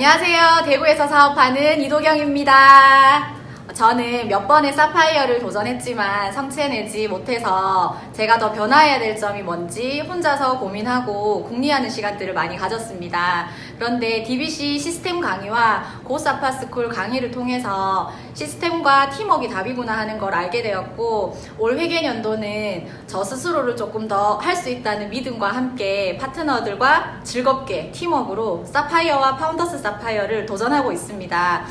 안녕하세요. 대구에서 사업하는 이도경입니다. 저는 몇 번의 사파이어를 도전했지만 성취해내지 못해서 제가 더 변화해야 될 점이 뭔지 혼자서 고민하고 궁리하는 시간들을 많이 가졌습니다. 그런데 DBC 시스템 강의와 고사파스쿨 강의를 통해서 시스템과 팀워크가 답이구나 하는 걸 알게 되었고, 올 회계연도는 저 스스로를 조금 더 할 수 있다는 믿음과 함께 파트너들과 즐겁게 팀워크로 사파이어와 파운더스 사파이어를 도전하고 있습니다.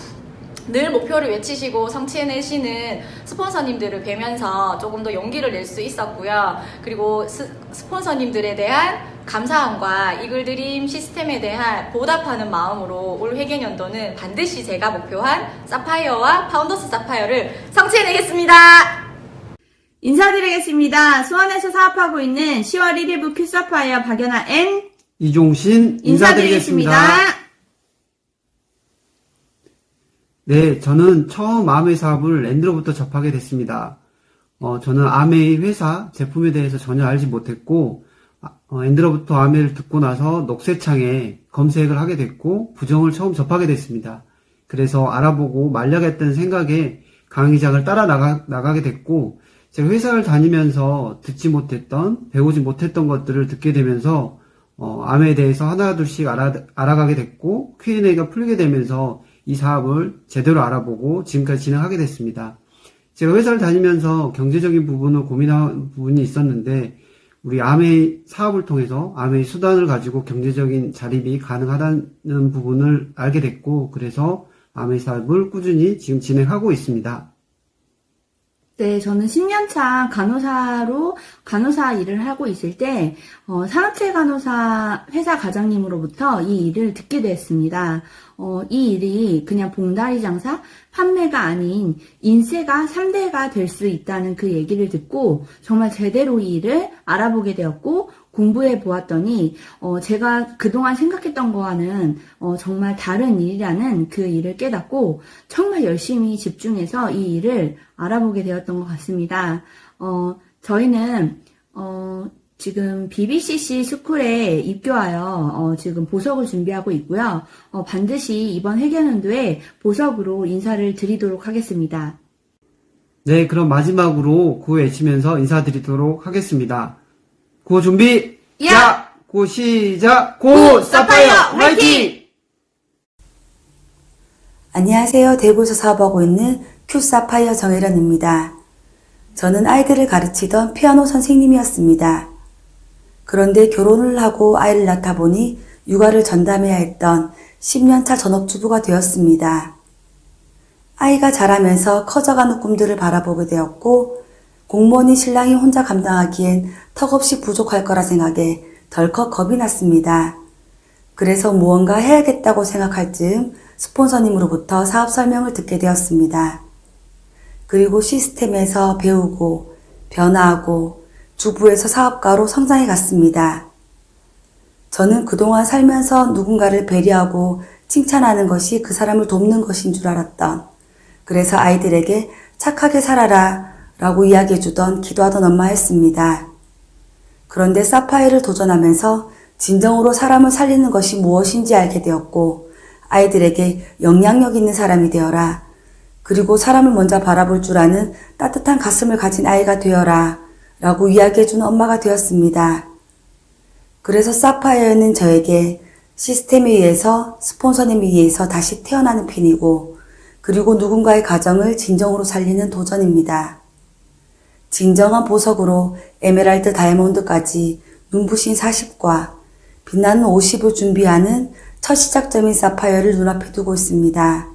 늘 목표를 외치시고 성취해내시는 스폰서님들을 뵈면서 조금 더 용기를 낼 수 있었고요. 그리고 스폰서님들에 대한 감사함과 이글드림 시스템에 대한 보답하는 마음으로 올 회계연도는 반드시 제가 목표한 사파이어와 파운더스 사파이어를 성취해내겠습니다. 인사드리겠습니다. 수원에서 사업하고 있는 10월 1일부 큐사파이어 박연아 N 이종신 인사드리겠습니다. 네, 저는 처음 아메이 사업을 랜드로부터 접하게 됐습니다. 저는 아메이 회사 제품에 대해서 전혀 알지 못했고, 랜드로부터 아메이를 듣고 나서 녹색창에 검색을 하게 됐고, 부정을 처음 접하게 됐습니다. 그래서 알아보고 말려야겠다는 생각에 강의장을 따라 나가게 됐고, 제가 회사를 다니면서 듣지 못했던, 배우지 못했던 것들을 듣게 되면서, 아메이에 대해서 하나둘씩 알아가게 됐고, Q&A가 풀리게 되면서 이 사업을 제대로 알아보고 지금까지 진행하게 됐습니다. 제가 회사를 다니면서 경제적인 부분을 고민한 부분이 있었는데, 우리 아메이 사업을 통해서 아메이 수단을 가지고 경제적인 자립이 가능하다는 부분을 알게 됐고, 그래서 아메이 사업을 꾸준히 지금 진행하고 있습니다. 네, 저는 10년차 간호사로 간호사 일을 하고 있을 때 산업체 간호사 회사 과장님으로부터 이 일을 듣게 됐습니다. 이 일이 그냥 봉다리 장사, 판매가 아닌 인쇄가 3대가 될 수 있다는 그 얘기를 듣고 정말 제대로 이 일을 알아보게 되었고, 공부해 보았더니 제가 그동안 생각했던 거와는 정말 다른 일이라는 그 일을 깨닫고 정말 열심히 집중해서 이 일을 알아보게 되었던 것 같습니다. 저희는 지금 BBCC 스쿨에 입교하여 지금 보석을 준비하고 있고요. 반드시 이번 회계연도에 보석으로 인사를 드리도록 하겠습니다. 네, 그럼 마지막으로 구호 외치면서 인사드리도록 하겠습니다. 구호 준비! 야! 자! 구호 시작! 고! 사파이어! 화이팅! 안녕하세요. 대구에서 사업하고 있는 큐사파이어 정혜련입니다. 저는 아이들을 가르치던 피아노 선생님이었습니다. 그런데 결혼을 하고 아이를 낳다 보니 육아를 전담해야 했던 10년차 전업주부가 되었습니다. 아이가 자라면서 커져가는 꿈들을 바라보게 되었고, 공무원인 신랑이 혼자 감당하기엔 턱없이 부족할 거라 생각에 덜컥 겁이 났습니다. 그래서 무언가 해야겠다고 생각할 즈음 스폰서님으로부터 사업 설명을 듣게 되었습니다. 그리고 시스템에서 배우고 변화하고 주부에서 사업가로 성장해 갔습니다. 저는 그동안 살면서 누군가를 배려하고 칭찬하는 것이 그 사람을 돕는 것인 줄 알았던, 그래서 아이들에게 착하게 살아라 라고 이야기해주던 기도하던 엄마였습니다. 그런데 사파이어를 도전하면서 진정으로 사람을 살리는 것이 무엇인지 알게 되었고, 아이들에게 영향력 있는 사람이 되어라, 그리고 사람을 먼저 바라볼 줄 아는 따뜻한 가슴을 가진 아이가 되어라 라고 이야기해주는 엄마가 되었습니다. 그래서 사파이어는 저에게 시스템에 의해서, 스폰서님에 의해서 다시 태어나는 핀이고, 그리고 누군가의 가정을 진정으로 살리는 도전입니다. 진정한 보석으로 에메랄드 다이아몬드까지 눈부신 40과 빛나는 50을 준비하는 첫 시작점인 사파이어를 눈앞에 두고 있습니다.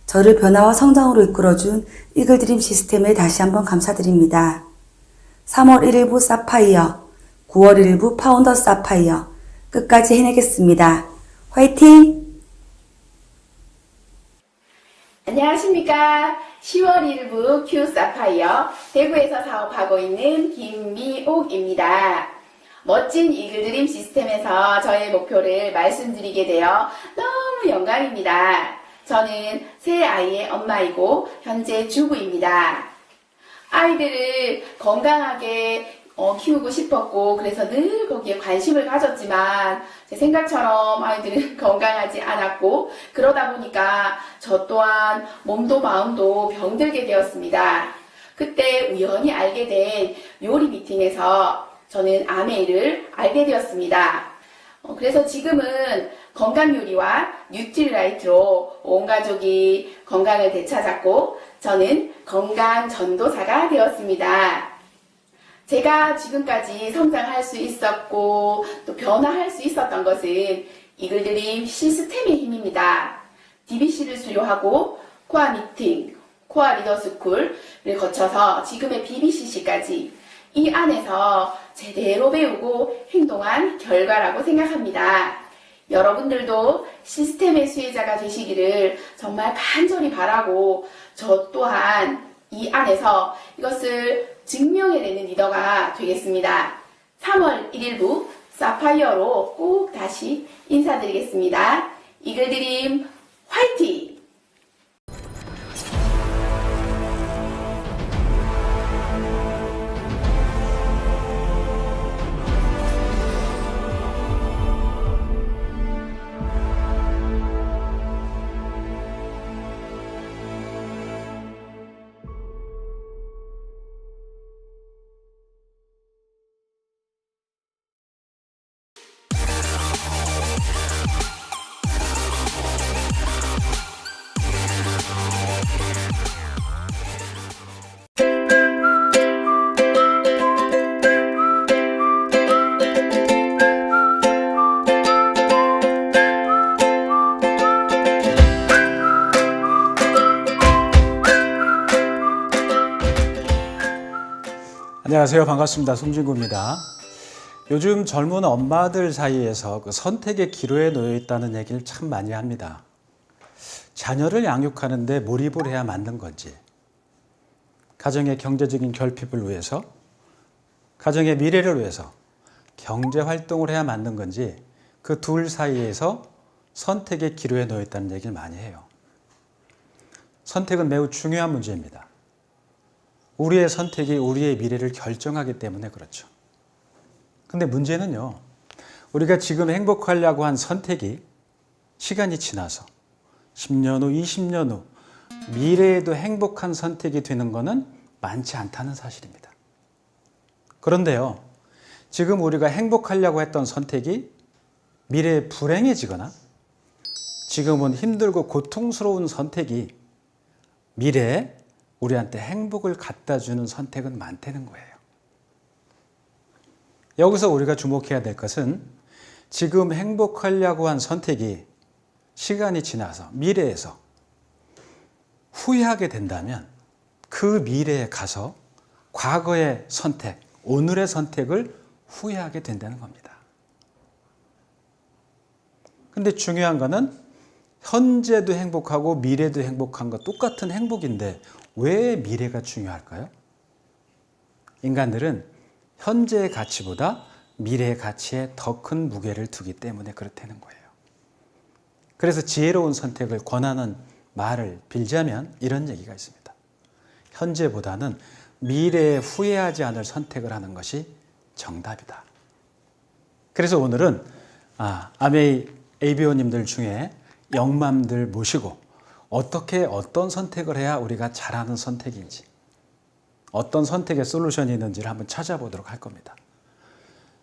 저를 변화와 성장으로 이끌어준 이글드림 시스템에 다시 한번 감사드립니다. 3월 1일부 사파이어, 9월 1일부 파운더 사파이어, 끝까지 해내겠습니다. 화이팅! 안녕하십니까. 10월 1일부 큐 사파이어 대구에서 사업하고 있는 김미옥입니다. 멋진 이글드림 시스템에서 저의 목표를 말씀드리게 되어 너무 영광입니다. 저는 세 아이의 엄마이고 현재 주부입니다. 아이들을 건강하게 키우고 싶었고 그래서 늘 거기에 관심을 가졌지만 제 생각처럼 아이들은 건강하지 않았고 그러다 보니까 저 또한 몸도 마음도 병들게 되었습니다. 그때 우연히 알게 된 요리 미팅에서 저는 아메이를 알게 되었습니다. 그래서 지금은 건강 요리와 뉴트리라이트로 온 가족이 건강을 되찾았고 저는 건강 전도사가 되었습니다. 제가 지금까지 성장할 수 있었고 또 변화할 수 있었던 것은 이글드림 시스템의 힘입니다. DBC를 수료하고 코아 미팅, 코아 리더스쿨을 거쳐서 지금의 BBCC까지 이 안에서 제대로 배우고 행동한 결과라고 생각합니다. 여러분들도 시스템의 수혜자가 되시기를 정말 간절히 바라고 저 또한 이 안에서 이것을 증명해내는 리더가 되겠습니다. 3월 1일부 사파이어로 꼭 다시 인사드리겠습니다. 이글드림 화이팅! 안녕하세요. 반갑습니다. 송진구입니다. 요즘 젊은 엄마들 사이에서 그 선택의 기로에 놓여 있다는 얘기를 참 많이 합니다. 자녀를 양육하는데 몰입을 해야 맞는 건지, 가정의 경제적인 결핍을 위해서, 가정의 미래를 위해서 경제 활동을 해야 맞는 건지 그 둘 사이에서 선택의 기로에 놓여 있다는 얘기를 많이 해요. 선택은 매우 중요한 문제입니다. 우리의 선택이 우리의 미래를 결정하기 때문에 그렇죠. 근데 문제는요, 우리가 지금 행복하려고 한 선택이 시간이 지나서 10년 후, 20년 후 미래에도 행복한 선택이 되는 것은 많지 않다는 사실입니다. 그런데요, 지금 우리가 행복하려고 했던 선택이 미래에 불행해지거나 지금은 힘들고 고통스러운 선택이 미래에 우리한테 행복을 갖다 주는 선택은 많다는 거예요. 여기서 우리가 주목해야 될 것은 지금 행복하려고 한 선택이 시간이 지나서 미래에서 후회하게 된다면 그 미래에 가서 과거의 선택, 오늘의 선택을 후회하게 된다는 겁니다. 근데 중요한 거는 현재도 행복하고 미래도 행복한 거 똑같은 행복인데 왜 미래가 중요할까요? 인간들은 현재의 가치보다 미래의 가치에 더 큰 무게를 두기 때문에 그렇다는 거예요. 그래서 지혜로운 선택을 권하는 말을 빌자면 이런 얘기가 있습니다. 현재보다는 미래에 후회하지 않을 선택을 하는 것이 정답이다. 그래서 오늘은 아메이 ABO님들 중에 영맘들 모시고 어떻게 어떤 선택을 해야 우리가 잘하는 선택인지, 어떤 선택의 솔루션이 있는지를 한번 찾아보도록 할 겁니다.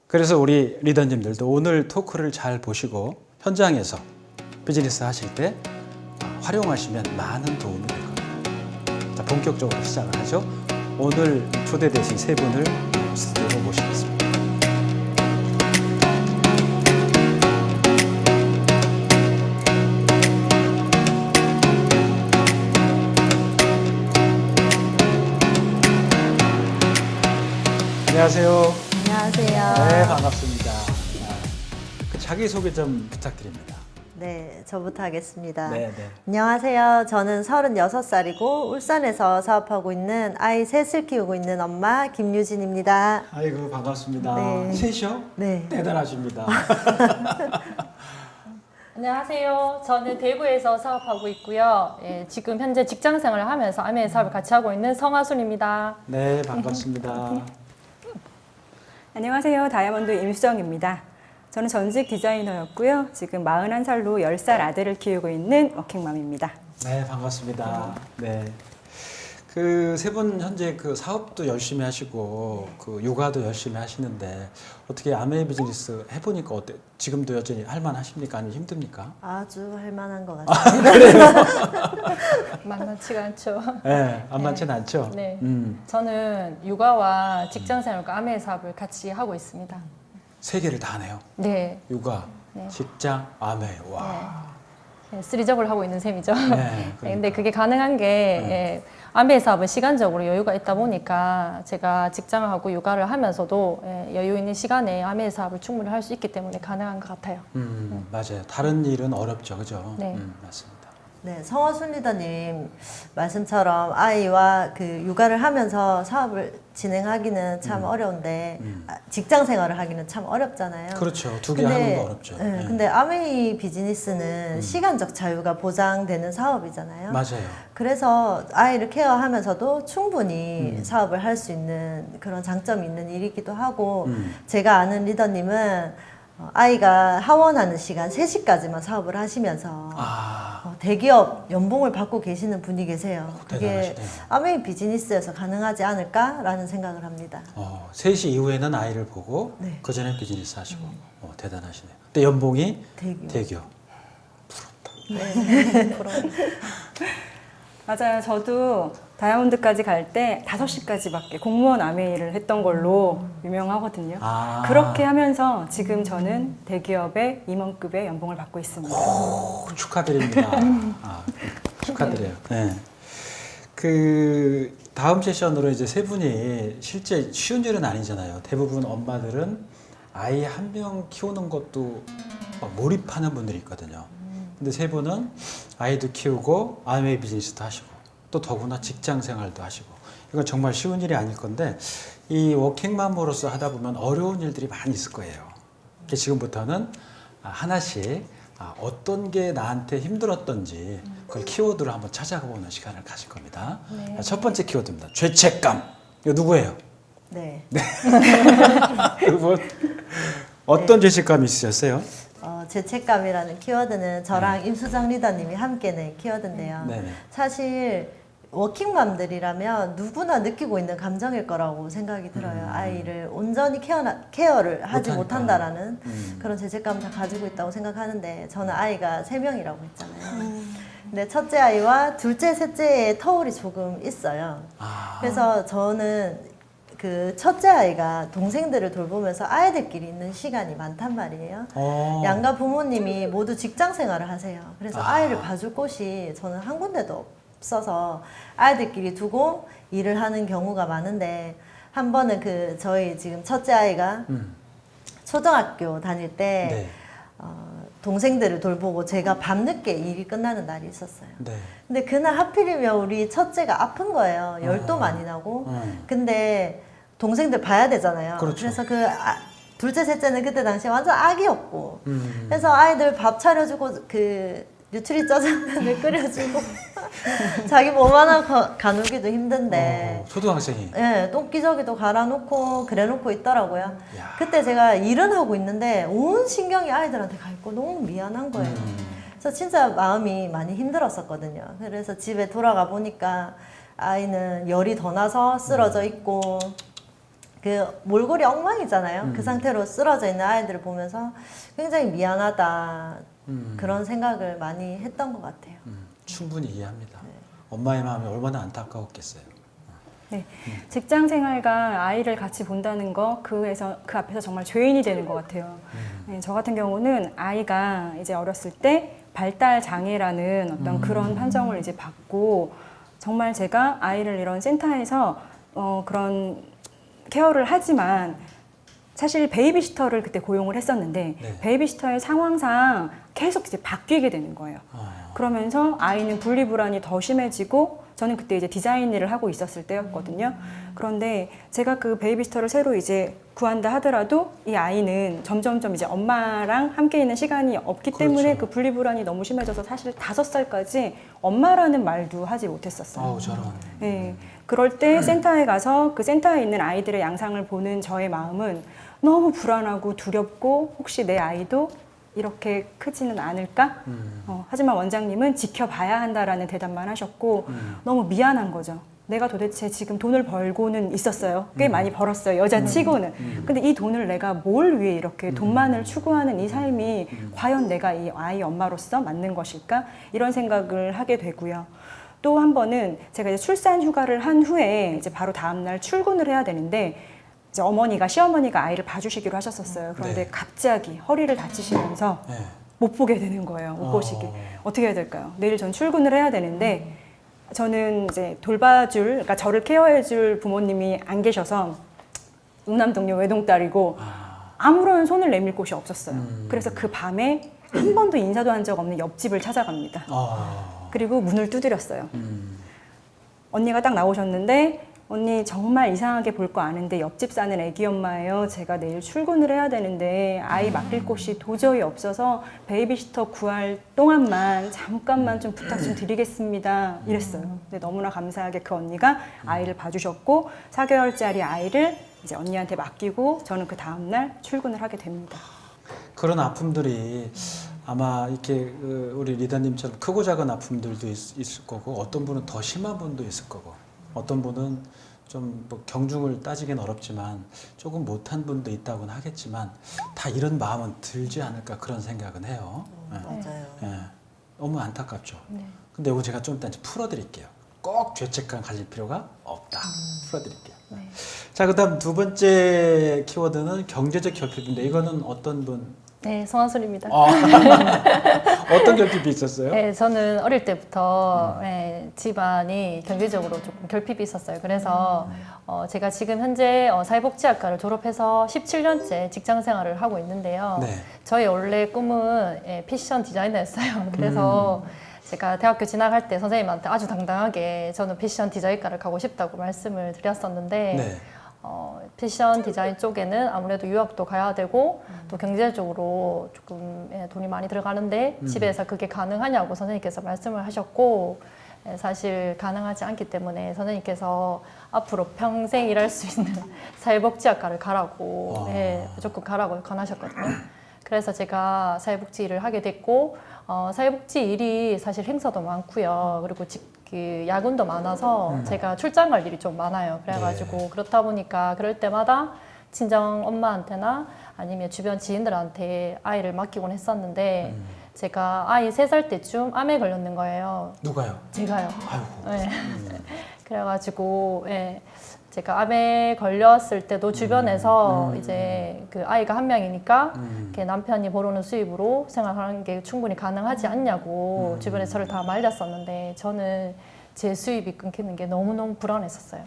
그래서 우리 리더님들도 오늘 토크를 잘 보시고 현장에서 비즈니스 하실 때 활용하시면 많은 도움이 될 겁니다. 자, 본격적으로 시작을 하죠. 오늘 초대되신 세 분을 스튜디오로 모시겠습니다. 안녕하세요. 안녕하세요. 네, 반갑습니다. 자기소개 좀 부탁드립니다. 네, 저부터 하겠습니다. 네, 네. 안녕하세요. 저는 36살이고 울산에서 사업하고 있는 아이 셋을 키우고 있는 엄마 김유진입니다. 아이고, 반갑습니다. 네. 셋이요? 네. 대단하십니다. 안녕하세요. 저는 대구에서 사업하고 있고요. 예, 지금 현재 직장 생활을 하면서 아메이 사업을 같이 하고 있는 성하순입니다. 네, 반갑습니다. 안녕하세요. 다이아몬드 임수정입니다. 저는 전직 디자이너였고요. 지금 41살로 10살 아들을 키우고 있는 워킹맘입니다. 네, 반갑습니다. 네. 그 세 분 현재 그 사업도 열심히 하시고 그 육아도 열심히 하시는데 어떻게 아메이 비즈니스 해보니까 어때? 지금도 여전히 할만하십니까? 아니면 힘듭니까? 아주 할 만한 것 같습니다. 만만치가 않죠. 네, 안 많지는 않죠. 네. 저는 육아와 직장생활과 아메 사업을 같이 하고 있습니다. 세 개를 다 하네요. 네. 육아, 네. 직장, 아메. 와. 네, 쓰리적을 하고 있는 셈이죠. 네, 네, 그러니까. 근데 그게 가능한 게 예, 아메 사업은 시간적으로 여유가 있다 보니까 제가 직장을 하고 육아를 하면서도 예, 여유 있는 시간에 아메 사업을 충분히 할 수 있기 때문에 가능한 것 같아요. 맞아요. 다른 일은 어렵죠, 그죠? 네. 맞습니다. 네, 성화순 리더님 말씀처럼 아이와 그 육아를 하면서 사업을 진행하기는 참 어려운데 직장 생활을 하기는 참 어렵잖아요. 그렇죠. 두 개 하는 거 어렵죠. 네, 네. 근데 아메이 비즈니스는 시간적 자유가 보장되는 사업이잖아요. 맞아요. 그래서 아이를 케어하면서도 충분히 사업을 할 수 있는 그런 장점이 있는 일이기도 하고 제가 아는 리더님은 아이가 하원하는 시간 3시까지만 사업을 하시면서 대기업 연봉을 받고 계시는 분이 계세요. 그게 대단하시네요. 아메이 비즈니스에서 가능하지 않을까라는 생각을 합니다. 3시 이후에는 아이를 보고 네. 그 전에 비즈니스 하시고 대단하시네요. 근데 연봉이 대기업. 맞아요. 저도 다이아몬드까지 갈 때 5시까지밖에 공무원 아메이를 했던 걸로 유명하거든요. 아. 그렇게 하면서 지금 저는 대기업의 임원급의 연봉을 받고 있습니다. 축하드립니다. 축하드려요. 네. 그 다음 세션으로 이제 세 분이 실제 쉬운 일은 아니잖아요. 대부분 엄마들은 아이 한 명 키우는 것도 막 몰입하는 분들이 있거든요. 근데 세 분은 아이도 키우고 아메이 비즈니스도 하시고 또 더구나 직장 생활도 하시고 이건 정말 쉬운 일이 아닐 건데 이 워킹맘으로서 하다 보면 어려운 일들이 많이 있을 거예요. 그러니까 지금부터는 하나씩 어떤 게 나한테 힘들었던지 그걸 키워드로 한번 찾아보는 시간을 가질 겁니다. 네. 첫 번째 키워드입니다. 죄책감. 이거 누구예요? 네. 여러분 어떤 죄책감이 있으셨어요? 죄책감이라는 키워드는 저랑 임수정 리더님이 함께 낸 키워드인데요. 네네. 사실 워킹맘들이라면 누구나 느끼고 있는 감정일 거라고 생각이 들어요. 아이를 온전히 케어를 하지 못하니까. 못한다라는 그런 죄책감을 다 가지고 있다고 생각하는데 저는 아이가 3명이라고 했잖아요. 근데 첫째 아이와 둘째, 셋째의 터울이 조금 있어요. 그래서 저는 그 첫째 아이가 동생들을 돌보면서 아이들끼리 있는 시간이 많단 말이에요. 양가 부모님이 모두 직장 생활을 하세요. 그래서 아이를 봐줄 곳이 저는 한 군데도 없어서 아이들끼리 두고 일을 하는 경우가 많은데 한 번은 그 저희 지금 첫째 아이가 초등학교 다닐 때 네. 동생들을 돌보고 제가 밤늦게 일이 끝나는 날이 있었어요. 네. 근데 그날 하필이면 우리 첫째가 아픈 거예요. 열도 많이 나고. 근데 동생들 봐야 되잖아요. 그렇죠. 그래서 둘째, 셋째는 그때 당시에 완전 아기였고. 그래서 아이들 밥 차려주고 그 뉴트리 짜장면을 끓여주고 자기 몸 하나 가누기도 힘든데 초등학생이. 네, 똥기저귀도 갈아놓고 그래놓고 있더라고요. 야. 그때 제가 일은 하고 있는데 온 신경이 아이들한테 가 있고 너무 미안한 거예요. 그래서 진짜 마음이 많이 힘들었었거든요. 그래서 집에 돌아가 보니까 아이는 열이 더 나서 쓰러져 있고 그 몰골이 엉망이잖아요. 그 상태로 쓰러져 있는 아이들을 보면서 굉장히 미안하다 그런 생각을 많이 했던 것 같아요. 충분히 이해합니다. 엄마의 마음이 얼마나 안타까웠겠어요. 네, 직장 생활과 아이를 같이 본다는 거 그 앞에서 정말 죄인이 되는 것 같아요. 네, 저 같은 경우는 아이가 이제 어렸을 때 발달 장애라는 어떤 그런 판정을 이제 받고 정말 제가 아이를 이런 센터에서 그런 케어를 하지만 사실 베이비시터를 그때 고용을 했었는데 네. 베이비시터의 상황상 계속 이제 바뀌게 되는 거예요. 그러면서 아이는 분리불안이 더 심해지고 저는 그때 이제 디자인 일을 하고 있었을 때였거든요. 그런데 제가 그 베이비시터를 새로 이제 구한다 하더라도 이 아이는 점점점 이제 엄마랑 함께 있는 시간이 없기 때문에 그 분리불안이 너무 심해져서 사실 5살까지 엄마라는 말도 하지 못했었어요. 아우, 저런. 네. 그럴 때 센터에 가서 그 센터에 있는 아이들의 양상을 보는 저의 마음은 너무 불안하고 두렵고 혹시 내 아이도 이렇게 크지는 않을까? 하지만 원장님은 지켜봐야 한다라는 대답만 하셨고 너무 미안한 거죠. 내가 도대체 지금 돈을 벌고는 있었어요. 꽤 많이 벌었어요. 여자 치고는. 근데 이 돈을 내가 뭘 위해 이렇게 돈만을 추구하는 이 삶이 과연 내가 이 아이 엄마로서 맞는 것일까? 이런 생각을 하게 되고요. 또 한 번은 제가 이제 출산 휴가를 한 후에 이제 바로 다음날 출근을 해야 되는데 이제 시어머니가 아이를 봐주시기로 하셨었어요. 그런데 네. 갑자기 허리를 다치시면서 네. 못 보게 되는 거예요. 못 보시게. 어떻게 해야 될까요? 내일 전 출근을 해야 되는데 저는 이제 그러니까 저를 케어해줄 부모님이 안 계셔서 우남동료 외동딸이고 아무런 손을 내밀 곳이 없었어요. 그래서 그 밤에 한 번도 인사도 한 적 없는 옆집을 찾아갑니다. 그리고 문을 두드렸어요. 언니가 딱 나오셨는데 언니 정말 이상하게 볼 거 아는데 옆집 사는 애기 엄마예요. 제가 내일 출근을 해야 되는데 아이 맡길 곳이 도저히 없어서 베이비시터 구할 동안만 잠깐만 좀 부탁 좀 드리겠습니다. 이랬어요. 근데 너무나 감사하게 그 언니가 아이를 봐주셨고 4개월짜리 아이를 이제 언니한테 맡기고 저는 그 다음날 출근을 하게 됩니다. 그런 아픔들이 아마 이렇게 우리 리더님처럼 크고 작은 아픔들도 있을 거고 어떤 분은 더 심한 분도 있을 거고 어떤 분은 좀 뭐 경중을 따지기는 어렵지만 조금 못한 분도 있다고는 하겠지만 다 이런 마음은 들지 않을까 그런 생각은 해요. 맞아요. 예. 너무 안타깝죠. 근데 이거 제가 좀 이따 이제 풀어드릴게요. 꼭 죄책감 가질 필요가 없다. 풀어드릴게요. 자, 그다음 두 번째 키워드는 경제적 결핍인데 이거는 어떤 분? 네, 성한솔입니다. 어떤 결핍이 있었어요? 네, 저는 어릴 때부터 집안이 경제적으로 조금 결핍이 있었어요. 그래서 제가 지금 현재 사회복지학과를 졸업해서 17년째 직장 생활을 하고 있는데요. 네. 저의 원래 꿈은 패션 디자이너였어요. 그래서 제가 대학교 진학할 때 선생님한테 아주 당당하게 저는 패션 디자인과를 가고 싶다고 말씀을 드렸었는데 네. 패션 디자인 쪽에는 아무래도 유학도 가야 되고 또 경제적으로 조금 돈이 많이 들어가는데 집에서 그게 가능하냐고 선생님께서 말씀을 하셨고 사실 가능하지 않기 때문에 선생님께서 앞으로 평생 일할 수 있는 사회복지학과를 가라고 무조건 가라고 권하셨거든요. 그래서 제가 사회복지 일을 하게 됐고 사회복지 일이 사실 행사도 많고요. 그리고 그 야근도 많아서 제가 출장 갈 일이 좀 많아요. 그래가지고 그렇다 보니까 그럴 때마다 친정 엄마한테나 아니면 주변 지인들한테 아이를 맡기곤 했었는데 제가 아이 3살 때쯤 암에 걸렸는 거예요. 누가요? 제가요. 아이고. 네. 그래가지고 제가 암에 걸렸을 때도 주변에서 이제 그 아이가 한 명이니까 이렇게 남편이 벌어오는 수입으로 생활하는 게 충분히 가능하지 않냐고 주변에서 저를 다 말렸었는데 저는 제 수입이 끊기는 게 너무너무 불안했었어요.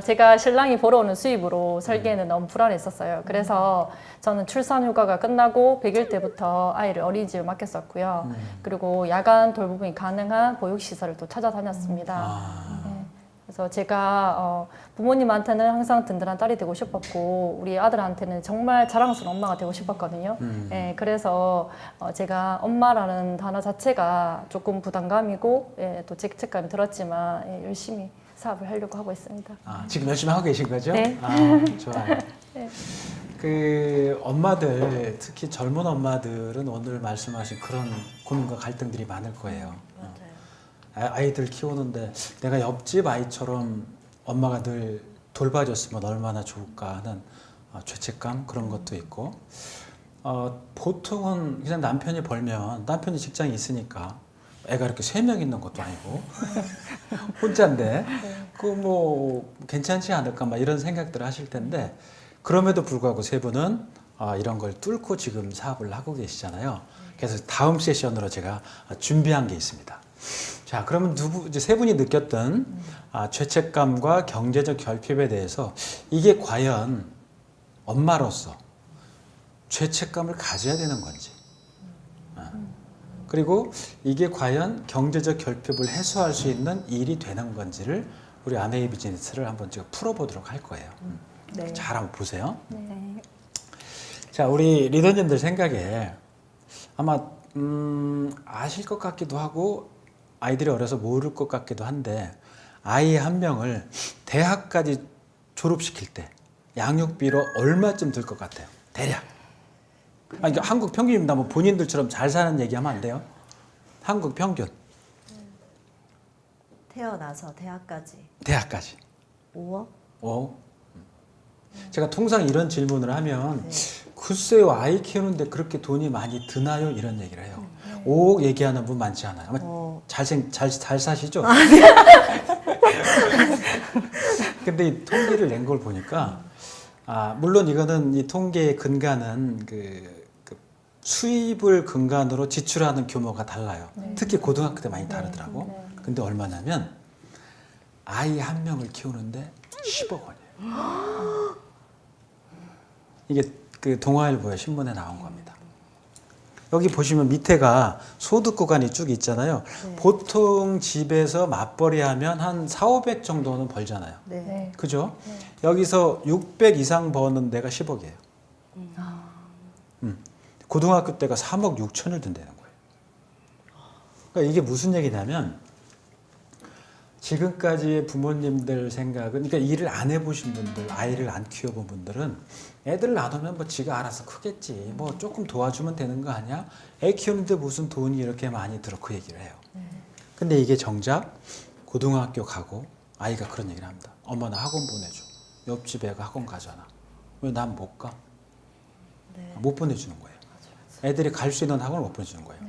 제가 신랑이 벌어오는 수입으로 살기에는 너무 불안했었어요. 그래서 저는 출산 휴가가 끝나고 100일 때부터 아이를 어린이집에 맡겼었고요. 그리고 야간 돌봄이 가능한 보육시설을 또 찾아다녔습니다. 그래서 제가 부모님한테는 항상 든든한 딸이 되고 싶었고 우리 아들한테는 정말 자랑스러운 엄마가 되고 싶었거든요. 그래서 제가 엄마라는 단어 자체가 조금 부담감이고 또 죄책감이 들었지만 열심히 사업을 하려고 하고 있습니다. 지금 열심히 하고 계신 거죠? 네. 좋아요. 네. 그 엄마들, 특히 젊은 엄마들은 오늘 말씀하신 그런 고민과 갈등들이 많을 거예요. 아이들 키우는데 내가 옆집 아이처럼 엄마가 늘 돌봐줬으면 얼마나 좋을까 하는 죄책감 그런 것도 있고 보통은 그냥 남편이 벌면 남편이 직장이 있으니까 애가 이렇게 3명 있는 것도 아니고 혼자인데 그 뭐 괜찮지 않을까 막 이런 생각들을 하실 텐데 그럼에도 불구하고 세 분은 이런 걸 뚫고 지금 사업을 하고 계시잖아요. 그래서 다음 세션으로 제가 준비한 게 있습니다. 자, 그러면 이제 세 분이 느꼈던 죄책감과 경제적 결핍에 대해서 이게 과연 엄마로서 죄책감을 가져야 되는 건지 그리고 이게 과연 경제적 결핍을 해소할 수 있는 일이 되는 건지를 우리 아메이 비즈니스를 한번 제가 풀어보도록 할 거예요. 네. 잘 한번 보세요. 네. 자, 우리 리더님들 생각에 아마 아실 것 같기도 하고 아이들이 어려서 모를 것 같기도 한데 아이 한 명을 대학까지 졸업시킬 때 양육비로 얼마쯤 들 것 같아요? 대략. 아니, 그러니까 한국 평균입니다. 뭐 본인들처럼 잘 사는 얘기하면 안 돼요. 한국 평균. 태어나서 대학까지 대학까지. 5억? 제가 통상 이런 질문을 하면 글쎄요, 아이 키우는데 그렇게 돈이 많이 드나요? 이런 얘기를 해요. 5억 얘기하는 분 많지 않아요. 아마 잘 사시죠? 근데 이 통계를 낸 걸 보니까 물론 이거는 이 통계의 근간은 그 수입을 근간으로 지출하는 규모가 달라요. 특히 고등학교 때 많이 다르더라고. 근데 얼마냐면 아이 한 명을 키우는데 10억 원이에요. 이게 그 동아일보의 신문에 나온 겁니다. 여기 보시면 밑에가 소득 구간이 쭉 있잖아요. 보통 집에서 맞벌이 하면 한 4,500 정도는 벌잖아요. 네. 그죠? 여기서 600 이상 버는 데가 10억이에요. 고등학교 때가 3억 6천을 든다는 거예요. 그러니까 이게 무슨 얘기냐면 지금까지의 부모님들 생각은, 그러니까 일을 안 해보신 분들, 아이를 안 키워본 분들은 애들 낳으면 뭐 지가 알아서 크겠지, 뭐 조금 도와주면 되는 거 아니야? 애 키우는데 무슨 돈이 이렇게 많이 들어, 그 얘기를 해요. 근데 이게 정작 고등학교 가고 아이가 그런 얘기를 합니다. 엄마 나 학원 보내줘. 옆집 애가 학원 가잖아. 왜 난 못 가? 못 보내주는 거예요. 애들이 갈 수 있는 학원을 못 보내주는 거예요.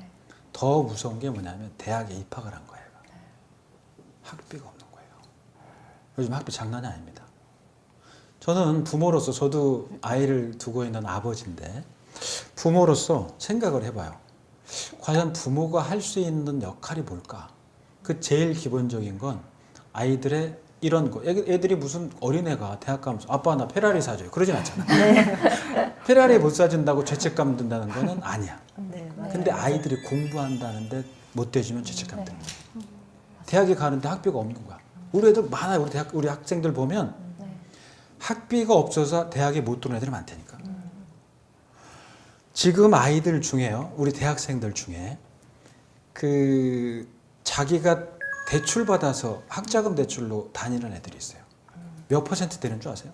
더 무서운 게 뭐냐면 대학에 입학을 한 거예요. 학비가 없는 거예요. 요즘 학비 장난이 아닙니다. 저는 부모로서, 저도 아이를 두고 있는 아버지인데 부모로서 생각을 해봐요. 과연 부모가 할 수 있는 역할이 뭘까? 그 제일 기본적인 건 아이들의 이런 거. 애들이 무슨 어린애가 대학 가면서 아빠 나 페라리 사줘요. 그러진 않잖아. 페라리 못 사준다고 죄책감 든다는 거는 아니야. 근데 아이들이 공부한다는데 못 대주면 죄책감 드는 거야. 대학에 가는데 학비가 없는 거야. 우리 애들 많아요. 우리 학생들 보면 학비가 없어서 대학에 못 들어오는 애들이 많다니까. 지금 아이들 중에요, 우리 대학생들 중에 그 자기가 대출 받아서 학자금 대출로 다니는 애들이 있어요. 몇 퍼센트 되는 줄 아세요?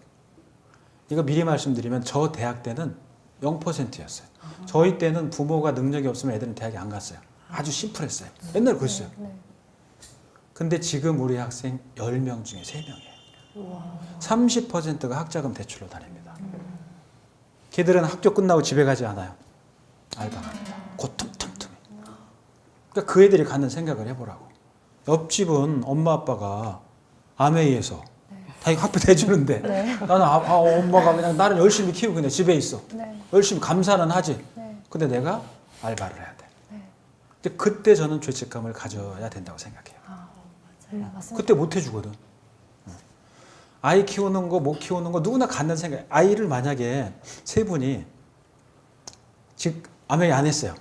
이거 미리 말씀드리면 저 대학 때는 0%였어요. 저희 때는 부모가 능력이 없으면 애들은 대학에 안 갔어요. 아주 심플했어요. 옛날에 그랬어요. 근데 지금 우리 학생 10명 중에 3명이에요. 30%가 학자금 대출로 다닙니다. 걔들은 학교 끝나고 집에 가지 않아요. 알바합니다. 고통통통해. 그러니까 그 애들이 갖는 생각을 해보라고. 옆집은 엄마 아빠가 아메이에서 다 이거 학비 대주는데 나는 엄마가 그냥 나를 열심히 키우고 그냥 집에 있어. 열심히 감사는 하지. 근데 내가 알바를 해야 돼. 근데 그때 저는 죄책감을 가져야 된다고 생각해요. 그때 못 해주거든. 아이 키우는 거, 못 키우는 거 누구나 갖는 생각. 아이를 만약에 세 분이 지금 아메이 안 했어요.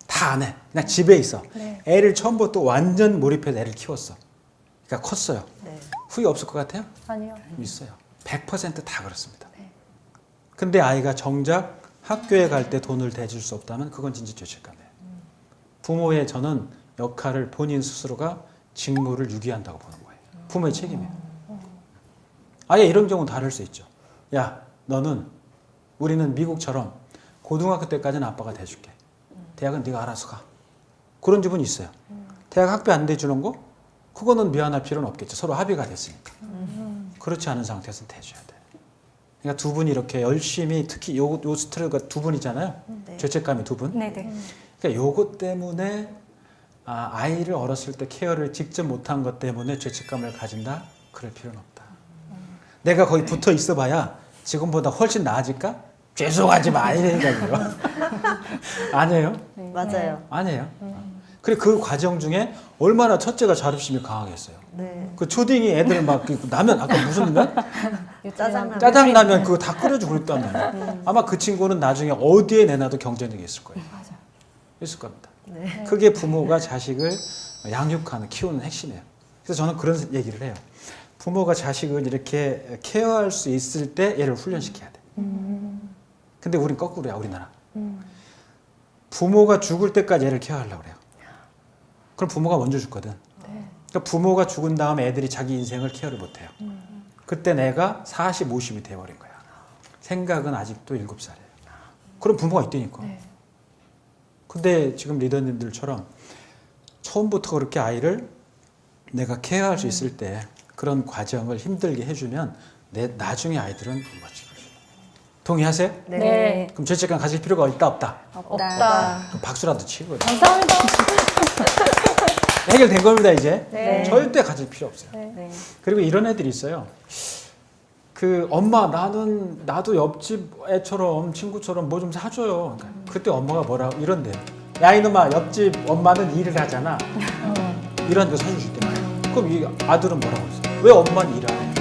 다 안 해. 그냥 집에 있어. 애를 처음부터 완전 몰입해서 애를 키웠어. 그러니까 컸어요. 후회 없을 것 같아요? 아니요. 있어요. 100% 다 그렇습니다. 근데 아이가 정작 학교에 갈 때 돈을 대줄 수 없다면 그건 진짜 죄책감이에요. 부모의 저는 역할을 본인 스스로가 직무를 유기한다고 보는 거예요. 부모의 책임이에요. 아예 이런 경우는 다를 수 있죠. 야, 너는 우리는 미국처럼 고등학교 때까지는 아빠가 대줄게. 대학은 네가 알아서 가. 그런 집은 있어요. 대학 학비 안 대주는 거? 그거는 미안할 필요는 없겠죠. 서로 합의가 됐으니까. 그렇지 않은 상태에서는 대줘야 돼. 그러니까 두 분이 이렇게 열심히, 특히 요 스트레스가 두 분이잖아요. 죄책감이 두 분. 네네. 그러니까 요것 때문에 아이를 어렸을 때 케어를 직접 못한 것 때문에 죄책감을 가진다? 그럴 필요는 없다. 내가 거기 붙어 있어봐야 지금보다 훨씬 나아질까? 죄송하지 마 이래가지고. 아니에요? 맞아요. 아니에요. 그리고 그 과정 중에 얼마나 첫째가 자립심이 강하겠어요. 그 초딩이 애들 막 라면 아까 무슨 면? 짜장라면 그거 다 끓여주고 그랬단 말이에요. 아마 그 친구는 나중에 어디에 내놔도 경쟁력이 있을 거예요. 있을 겁니다. 네. 그게 부모가 자식을 양육하는, 키우는 핵심이에요. 그래서 저는 그런 얘기를 해요. 부모가 자식을 이렇게 케어할 수 있을 때 얘를 훈련시켜야 돼. 근데 우린 거꾸로야, 우리나라. 부모가 죽을 때까지 애를 케어하려고 그래요. 그럼 부모가 먼저 죽거든. 그러니까 부모가 죽은 다음에 애들이 자기 인생을 케어를 못해요. 그때 내가 40, 50이 돼버린 거야. 생각은 아직도 7살이에요. 그럼 부모가 있다니까. 근데 지금 리더님들처럼 처음부터 그렇게 아이를 내가 케어할 수 있을 때 그런 과정을 힘들게 해주면 나중에 아이들은 멋지거든요. 동의하세요? 네. 그럼 죄책감 가질 필요가 있다 없다? 없다. 그럼 박수라도 치고 감사합니다. 해결된 겁니다 이제. 네. 절대 가질 필요 없어요. 네. 그리고 이런 애들이 있어요. 그 엄마 나도 옆집 애처럼 친구처럼 뭐 좀 사줘요. 그러니까 그때 엄마가 뭐라고 이런대요. 야 이놈아 옆집 엄마는 일을 하잖아. 일하는 거 사줄 수 있단 말이야. 그럼 이 아들은 뭐라고 했어요? 왜 엄마는 일 안 해?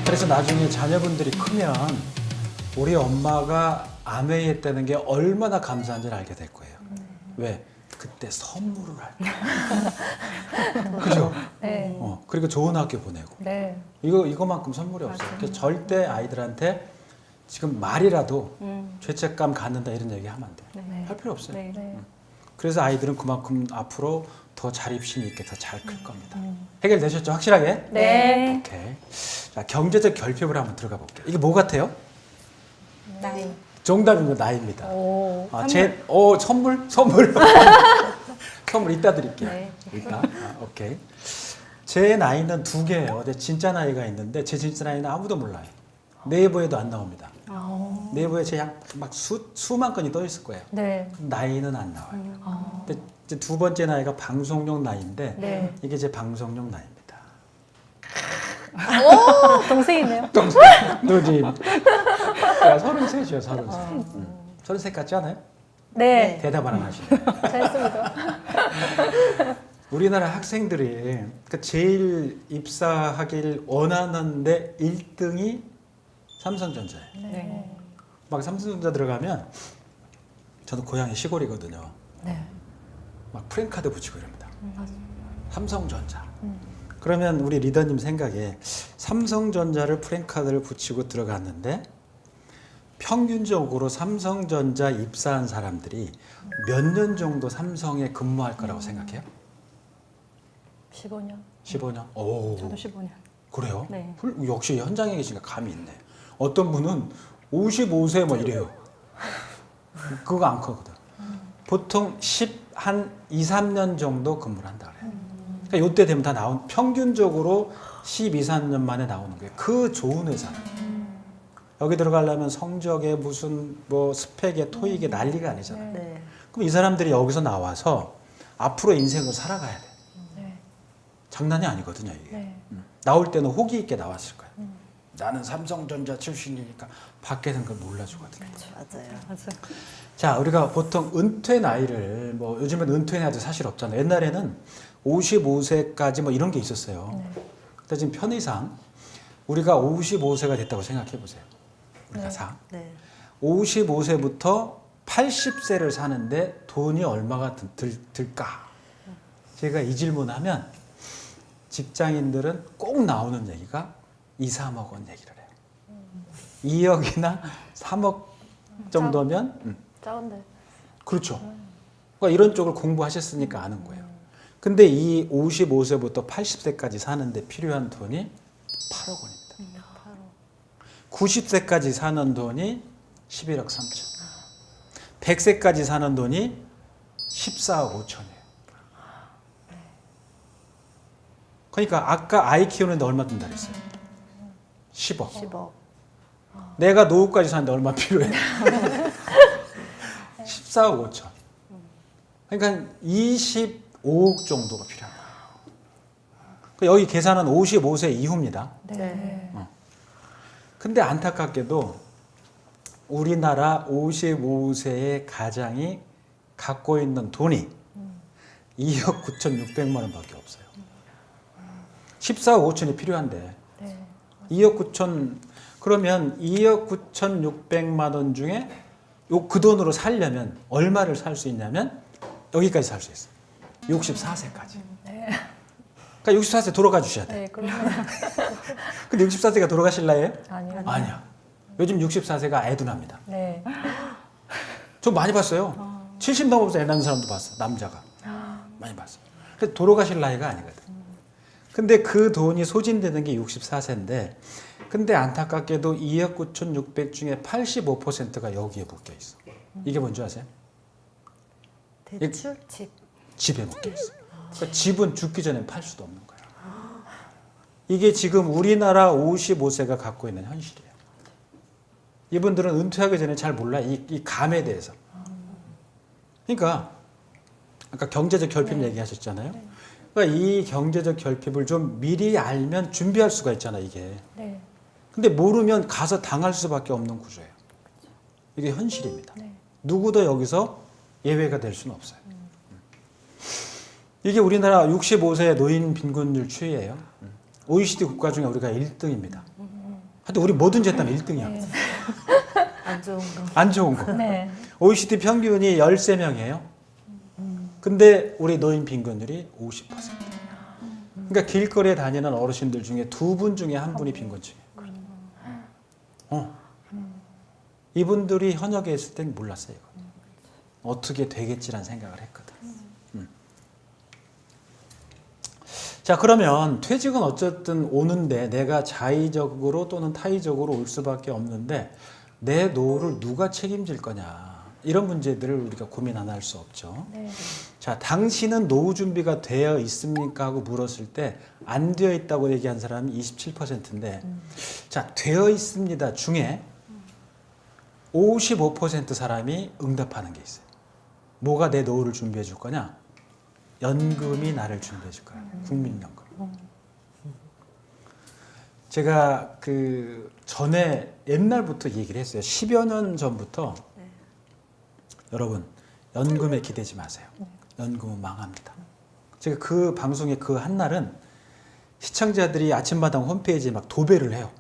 그래서 나중에 자녀분들이 크면 우리 엄마가 아메이했다는 게 얼마나 감사한지를 알게 될 거예요. 왜? 그때 선물을 할 거예요. 그죠? 네. 그리고 좋은 학교 보내고. 네. 이거만큼 선물이 없어요. 그래서 절대 아이들한테 지금 말이라도 죄책감 갖는다 이런 얘기 하면 안 돼요. 네. 할 필요 없어요. 네. 그래서 아이들은 그만큼 앞으로 더 자립심 있게 더 잘 클 겁니다. 해결되셨죠? 확실하게? 네. 오케이. 자, 경제적 결핍을 한번 들어가 볼게요. 이게 뭐 같아요? 나이. 정답입니다. 나이입니다. 오. 선물? 선물 이따 드릴게요. 네. 이따. 오케이. 제 나이는 2개예요. 제 진짜 나이가 있는데 제 진짜 나이는 아무도 몰라요. 네이버에도 안 나옵니다. 네이버에 막 수만 건이 떠 있을 거예요. 네. 나이는 안 나와요. 근데 이제 2번째 나이가 방송용 나이인데 네. 이게 제 방송용 나이입니다. 오, 동생이네요. 너지? 33이죠, 33. 33 같지 않아요? 네. 대답 안 하시네. 잘했습니다. 우리나라 학생들이 제일 입사하길 원하는데 1등이 삼성전자예요. 네. 막 삼성전자 들어가면 저도 고향이 시골이거든요. 네. 막 프랜카드 붙이고 이럽니다. 삼성전자. 그러면 우리 리더님 생각에 삼성전자를 프랜카드를 붙이고 들어갔는데 평균적으로 삼성전자 입사한 사람들이 몇 년 정도 삼성에 근무할 거라고 생각해요? 15년. 15년? 오. 저도 15년. 그래요? 네. 역시 현장에 계시니까 감이 있네. 어떤 분은 55세 뭐 이래요. 그거 안 크거든. 보통 한 2, 3년 정도 근무를 한다 그래요. 그러니까 이때 되면 다 평균적으로 12, 13년 만에 나오는 거예요. 그 좋은 회사는. 여기 들어가려면 성적에 무슨 뭐 스펙에 토익에 난리가 아니잖아요. 네. 그럼 이 사람들이 여기서 나와서 앞으로 인생을 살아가야 돼. 네. 장난이 아니거든요, 이게. 네. 나올 때는 호기 있게 나왔을 거예요. 나는 삼성전자 출신이니까 밖에서는 그걸 몰라주거든요. 맞아요. 자, 우리가 보통 은퇴 나이를 뭐 요즘은 은퇴 나이도 사실 없잖아요. 옛날에는 55세까지 뭐 이런 게 있었어요. 근데 지금 편의상 우리가 55세가 됐다고 생각해 보세요. 우리가 네. 55세부터 80세를 사는데 돈이 얼마가 들까? 제가 이 질문하면 직장인들은 꼭 나오는 얘기가 2, 3억 원 얘기를 해요. 2억이나 3억 정도면 작은데. 그렇죠. 그러니까 이런 쪽을 공부하셨으니까 아는 거예요. 근데 이 55세부터 80세까지 사는데 필요한 돈이 8억 원입니다. 90세까지 사는 돈이 11억 3천. 100세까지 사는 돈이 14억 5천이에요. 그러니까 아까 아이 키우는데 얼마 든다 그랬어요? 10억. 10억. 내가 노후까지 사는데 얼마 필요해? 14억 5천. 그러니까 25억 정도가 필요한 거예요. 여기 계산은 55세 이후입니다. 네. 근데 안타깝게도 우리나라 55세의 가장이 갖고 있는 돈이 2억 9,600만 원밖에 없어요. 14억 5천이 필요한데 네. 2억 9천 그러면 2억 9,600만 원 중에 그 돈으로 살려면 얼마를 살 수 있냐면 여기까지 살 수 있어요. 64세까지. 그러니까 64세 돌아가 주셔야 돼. 네, 그러면 근데 64세가 돌아가실 나이에요? 아니요. 아니야. 요즘 64세가 애둔합니다. 네. 저 많이 봤어요. 70 넘어서 애 낳는 사람도 봤어. 남자가. 많이 봤어요. 근데 돌아가실 나이가 아니거든. 근데 그 돈이 소진되는 게 64세인데 근데 안타깝게도 2억 9,600 중에 85%가 여기에 묶여 있어. 이게 뭔지 아세요? 대출? 집. 집에 묶여 있어. 그러니까 집은 죽기 전에 팔 수도 없는 거야. 이게 지금 우리나라 55세가 갖고 있는 현실이에요. 이분들은 은퇴하기 전에 잘 몰라. 이 감에 대해서. 그러니까 아까 경제적 결핍 얘기하셨잖아요. 그러니까 이 경제적 결핍을 좀 미리 알면 준비할 수가 있잖아, 이게. 네. 근데 모르면 가서 당할 수밖에 없는 구조예요. 이게 현실입니다. 누구도 여기서 예외가 될 수는 없어요. 이게 우리나라 65세 노인 빈곤율 추이예요. OECD 국가 중에 우리가 1등입니다. 하여튼 우리 뭐든지 했다면 1등이야. 안 좋은 거. 안 좋은 거. 네. OECD 평균이 13명이에요. 근데 우리 노인 빈곤율이 50%. 그러니까 길거리에 다니는 어르신들 중에 2분 중에 1분이 빈곤층이에요. 이분들이 현역에 있을 땐 몰랐어요. 이거. 어떻게 되겠지란 생각을 했거든. 자, 그러면 퇴직은 어쨌든 오는데 내가 자의적으로 또는 타의적으로 올 수밖에 없는데 내 노후를 누가 책임질 거냐. 이런 문제들을 우리가 고민 안 할 수 없죠. 네. 자, 당신은 노후 준비가 되어 있습니까? 하고 물었을 때 안 되어 있다고 얘기한 사람이 27%인데 자, 되어 있습니다 중에 55% 사람이 응답하는 게 있어요. 뭐가 내 노후를 준비해 줄 거냐? 연금이 나를 준비해 줄 거야. 국민연금. 제가 그 전에 옛날부터 얘기를 했어요. 10여 년 전부터 여러분 연금에 기대지 마세요. 연금은 망합니다. 제가 그 방송의 그 한날은 시청자들이 아침마당 홈페이지에 막 도배를 해요.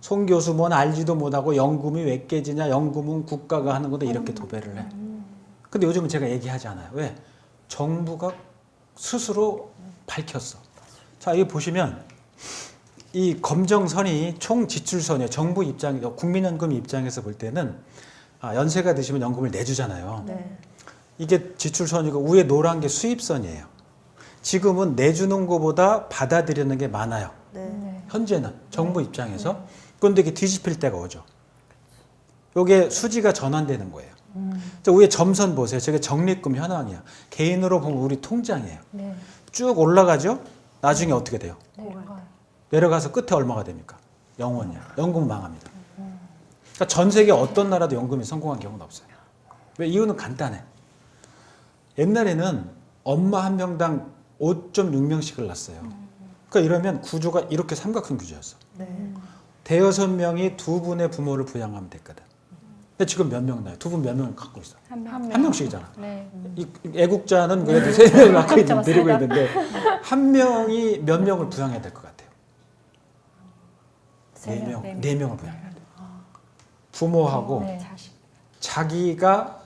송 교수 뭔 알지도 못하고 연금이 왜 깨지냐, 연금은 국가가 하는 건데 이렇게 도배를 해. 근데 요즘은 제가 얘기하지 않아요. 왜? 정부가 스스로 밝혔어. 자, 여기 보시면 이 검정선이 총 지출선이에요. 정부 입장, 국민연금 입장에서 볼 때는 연세가 드시면 연금을 내주잖아요. 네. 이게 지출선이고 위에 노란 게 수입선이에요. 지금은 내주는 것보다 받아들이는 게 많아요. 네. 현재는 정부 입장에서. 그런데 이게 뒤집힐 때가 오죠. 이게 수지가 전환되는 거예요. 저 위에 점선 보세요. 저게 적립금 현황이야. 개인으로 보면 우리 통장이에요. 네. 쭉 올라가죠. 나중에 어떻게 돼요? 내려가요. 내려가서 끝에 얼마가 됩니까? 0원이야. 연금은 망합니다. 그러니까 전 세계 어떤 나라도 연금이 성공한 경우는 없어요. 왜? 이유는 간단해. 옛날에는 엄마 한 명당 5.6명씩을 낳았어요. 그러니까 이러면 구조가 이렇게 삼각형 구조였어. 네. 대여섯 명이 두 분의 부모를 부양하면 됐거든. 근데 지금 몇 명 낳아요? 두 분 몇 명을 갖고 있어? 한 명씩이잖아. 네. 이 애국자는 그래도 세 명을 갖고 맞습니다. 데리고 있는데 한 명이 몇 명을 부양해야 될 것 같아요? 네 명을 부양해야 돼. 부모하고 네. 자기가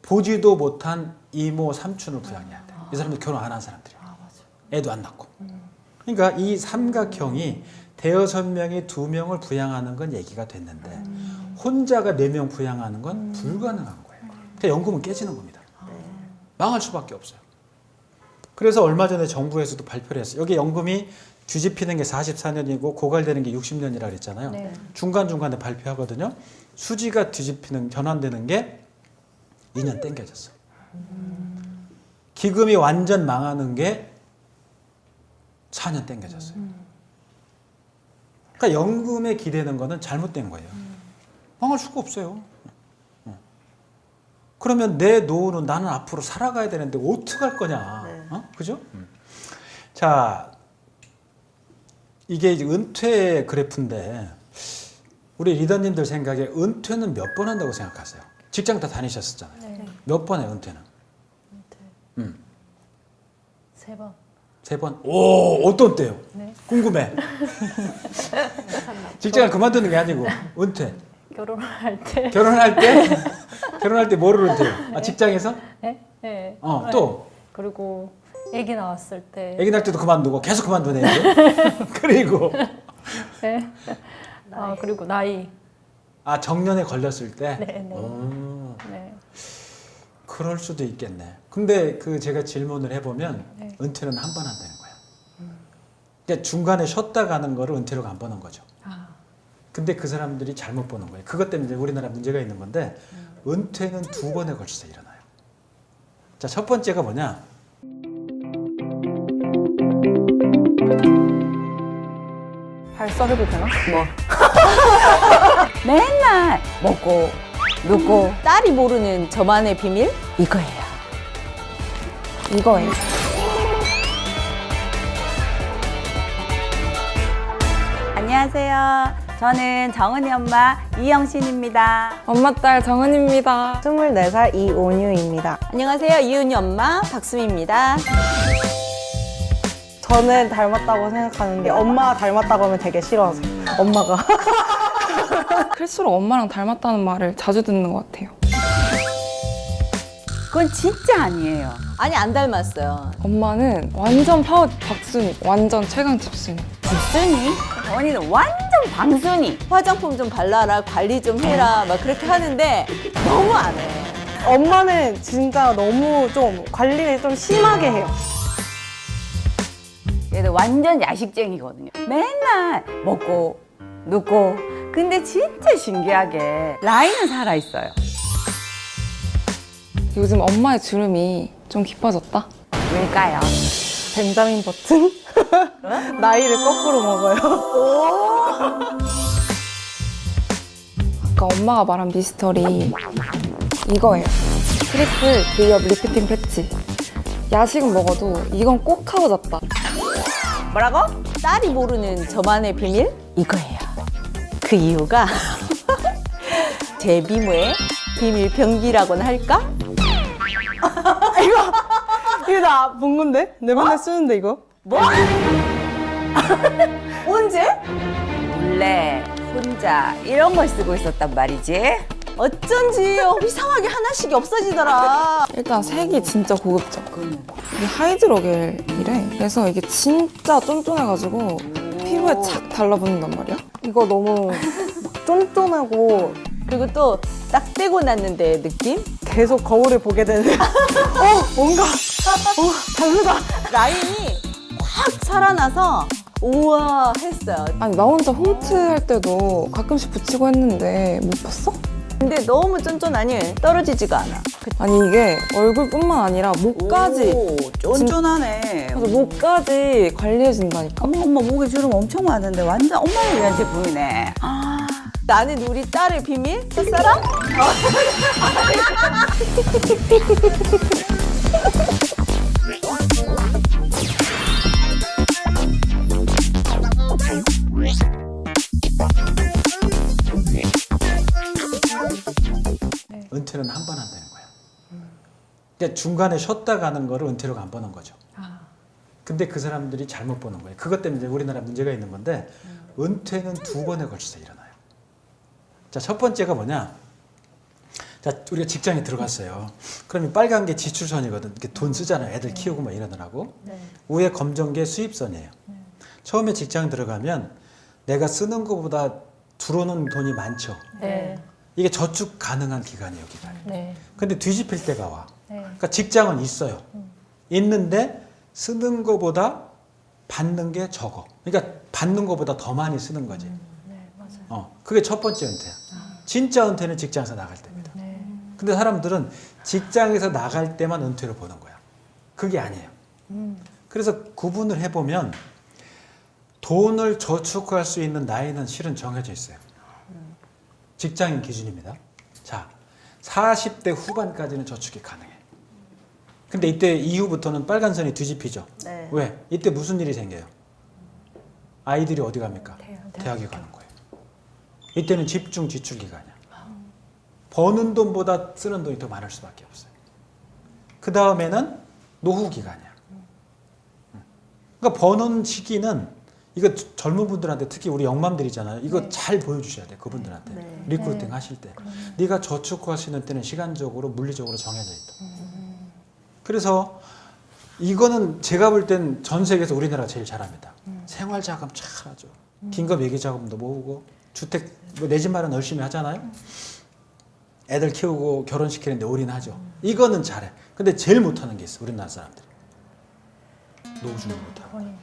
보지도 못한 이모, 삼촌을 부양해야 돼. 이 사람들 결혼 안 한 사람들이야. 애도 안 낳고. 그러니까 이 삼각형이 대여섯 명이 두 명을 부양하는 건 얘기가 됐는데 혼자가 4명 부양하는 건 불가능한 거예요. 그러니까 연금은 깨지는 겁니다. 망할 수밖에 없어요. 그래서 얼마 전에 정부에서도 발표를 했어요. 여기 연금이 뒤집히는 게 44년이고 고갈되는 게 60년이라 그랬잖아요. 네. 중간중간에 발표하거든요. 수지가 뒤집히는, 변환되는 게 2년 땡겨졌어. 기금이 완전 망하는 게 4년 땡겨졌어요. 그러니까 연금에 기대는 거는 잘못된 거예요. 망할 수가 없어요. 그러면 내 노후는 나는 앞으로 살아가야 되는데 어떻게 할 거냐. 네. 그죠? 자, 이게 이제 은퇴 그래프인데 우리 리더님들 생각에 은퇴는 몇 번 한다고 생각하세요? 직장 다 다니셨었잖아요. 네. 몇 번에 은퇴는? 3번. 3번. 오, 어떤 때요? 네. 궁금해. 직장을 그만두는 게 아니고 은퇴. 결혼할 때. 결혼할 때? 결혼할 때 뭐를 은퇴해요? 아, 직장에서? 네? 네. 또? 그리고 아기 나왔을 때. 아기 낳을 때도 그만두고 계속 그만두네. 그리고 네. 그리고 나이. 아, 정년에 걸렸을 때? 네, 네. 네. 그럴 수도 있겠네. 근데 그 제가 질문을 해보면 네. 은퇴는 한 번 한다는 거야. 그러니까 중간에 쉬었다 가는 거를 은퇴로 안 보는 거죠. 근데 그 사람들이 잘못 보는 거예요. 그것 때문에 이제 우리나라 문제가 있는 건데 은퇴는 2번에 걸쳐서 일어나요. 자, 첫 번째가 뭐냐? 발설해도 되나? 맨날 먹고 눕고 딸이 모르는 저만의 비밀 이거예요. 이거예요. 안녕하세요. 저는 정은이 엄마 이영신입니다. 엄마 딸 정은입니다. 24살 이온유입니다. 안녕하세요. 이은이 엄마 박수미입니다. 저는 닮았다고 생각하는데 엄마가 닮았다고 하면 되게 싫어하세요. 엄마가. 클수록 엄마랑 닮았다는 말을 자주 듣는 것 같아요. 그건 진짜 아니에요. 아니 안 닮았어요. 엄마는 완전 파워 박순이, 완전 최강 집순이. 집순이? 언니는 완전 방순이. 화장품 좀 발라라, 관리 좀 해라 막 그렇게 하는데 너무 안 해. 엄마는 진짜 너무 좀 관리를 좀 심하게 해요. 얘도 완전 야식쟁이거든요. 맨날 먹고 눕고. 근데 진짜 신기하게 라인은 살아있어요. 요즘 엄마의 주름이 좀 깊어졌다. 왜일까요? 벤자민 버튼? 나이를 거꾸로 먹어요. 아까 엄마가 말한 미스터리 이거예요. 트리플 V업 리프팅 패치. 야식은 먹어도 이건 꼭 하고 잤다. 뭐라고? 딸이 모르는 저만의 비밀? 이거예요. 그 이유가 제 미모의 비밀 병기라고나 할까? 이거 나 본 건데? 내 맨날 쓰는데 이거? 뭐? 언제? 몰래 혼자 이런 걸 쓰고 있었단 말이지. 어쩐지 이상하게 하나씩 없어지더라. 일단 색이 진짜 고급져. 이게 하이드로겔이래. 그래서 이게 진짜 쫀쫀해가지고 피부에 착 달라붙는단 말이야. 이거 너무 쫀쫀하고 그리고 또 딱 떼고 났는데 느낌? 계속 거울을 보게 되는. 뭔가 다르다. 라인이 확 살아나서 우와 했어요. 아니 나 혼자 홈트 할 때도 가끔씩 붙이고 했는데 못 봤어? 근데 너무 쫀쫀하니 떨어지지가 않아. 아니 이게 얼굴뿐만 아니라 목까지. 오, 쫀쫀하네. 그래서 목까지 관리해준다니까. 엄마 목에 주름 엄청 많은데 완전 엄마를 위한 제품이네. 나는 우리 딸의 비밀? 첫사랑? 은퇴는 한 번 한다는 거야. 그러니까 중간에 쉬었다 가는 거를 은퇴로 안 보는 거죠. 근데 그 사람들이 잘못 보는 거예요. 그것 때문에 이제 우리나라 문제가 있는 건데 은퇴는 2번에 걸쳐서 일어나요. 자, 첫 번째가 뭐냐? 자, 우리가 직장에 들어갔어요. 그러면 빨간 게 지출선이거든. 이렇게 돈 쓰잖아요. 애들 키우고 막 이러느라고. 위에 검정 게 수입선이에요. 처음에 직장 들어가면 내가 쓰는 것보다 들어오는 돈이 많죠. 네. 이게 저축 가능한 기간이에요, 기간이. 네. 근데 뒤집힐 때가 와. 네. 그러니까 직장은 있어요. 있는데 쓰는 것보다 받는 게 적어. 그러니까 받는 것보다 더 많이 쓰는 거지. 네, 맞아요. 그게 첫 번째 은퇴야. 진짜 은퇴는 직장에서 나갈 때입니다. 네. 근데 사람들은 직장에서 나갈 때만 은퇴를 보는 거야. 그게 아니에요. 그래서 구분을 해보면 돈을 저축할 수 있는 나이는 실은 정해져 있어요. 직장인 기준입니다. 자, 40대 후반까지는 저축이 가능해. 근데 이때 이후부터는 빨간 선이 뒤집히죠. 네. 왜? 이때 무슨 일이 생겨요? 아이들이 어디 갑니까? 대학에 가는 거예요. 이때는 집중 지출 기간이야. 버는 돈보다 쓰는 돈이 더 많을 수밖에 없어요. 그 다음에는 노후 기간이야. 그러니까 버는 시기는 이거 젊은 분들한테 특히 우리 영맘들이잖아요. 이거 잘 보여주셔야 돼 그분들한테 네. 리크루팅 하실 때. 네가 저축하시는 때는 시간적으로 물리적으로 정해져 있다. 그래서 이거는 제가 볼 땐 전 세계에서 우리나라가 제일 잘합니다. 생활자금 잘하죠. 긴급 예기자금도 모으고 주택 내 집 마련 열심히 하잖아요. 애들 키우고 결혼시키는데 올인하죠. 이거는 잘해. 근데 제일 못하는 게 있어 우리나라 사람들이. 노후준비 못하고.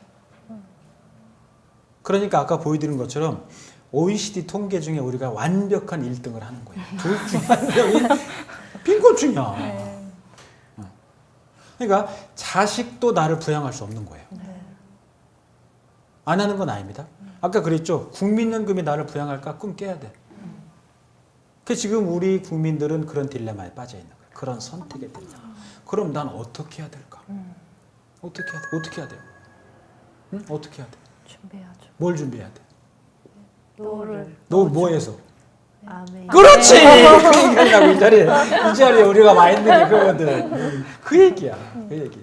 그러니까 아까 보여드린 것처럼 OECD 통계 중에 우리가 완벽한 1등을 하는 거예요. 둘 중 한 명이 빈곤층이야. 그러니까 자식도 나를 부양할 수 없는 거예요. 안 하는 건 아닙니다. 아까 그랬죠. 국민연금이 나를 부양할까? 꿈 깨야 돼. 그 지금 우리 국민들은 그런 딜레마에 빠져 있는 거예요. 그런 선택의 딜레마. 그럼 난 어떻게 해야 될까? 어떻게 해야 돼? 어떻게 해야 돼요? 응? 어떻게 해야 돼? 준비하죠. 뭘 준비해야 돼? 노후를 너 뭐해서? 아멘. 그렇지! 그 얘기하려고 이 자리에 우리가 와 있는 게 그거거든. 그 얘기야. 그 얘기.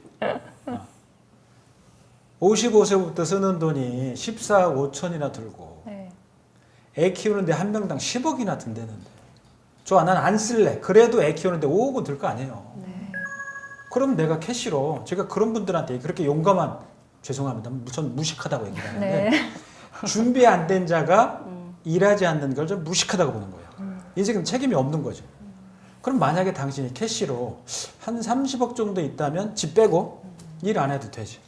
55세부터 쓰는 돈이 14억 5천이나 들고 네. 애 키우는데 한 명당 10억이나 든다는데 좋아 난 안 쓸래. 그래도 애 키우는데 5억은 들 거 아니에요. 그럼 내가 캐시로 제가 그런 분들한테 그렇게 용감한 죄송합니다. 전 무식하다고 얘기를 하는데 준비 안 된 자가 일하지 않는 걸 좀 무식하다고 보는 거예요. 인생은 책임이 없는 거죠. 그럼 만약에 당신이 캐시로 한 30억 정도 있다면 집 빼고 일 안 해도 되지.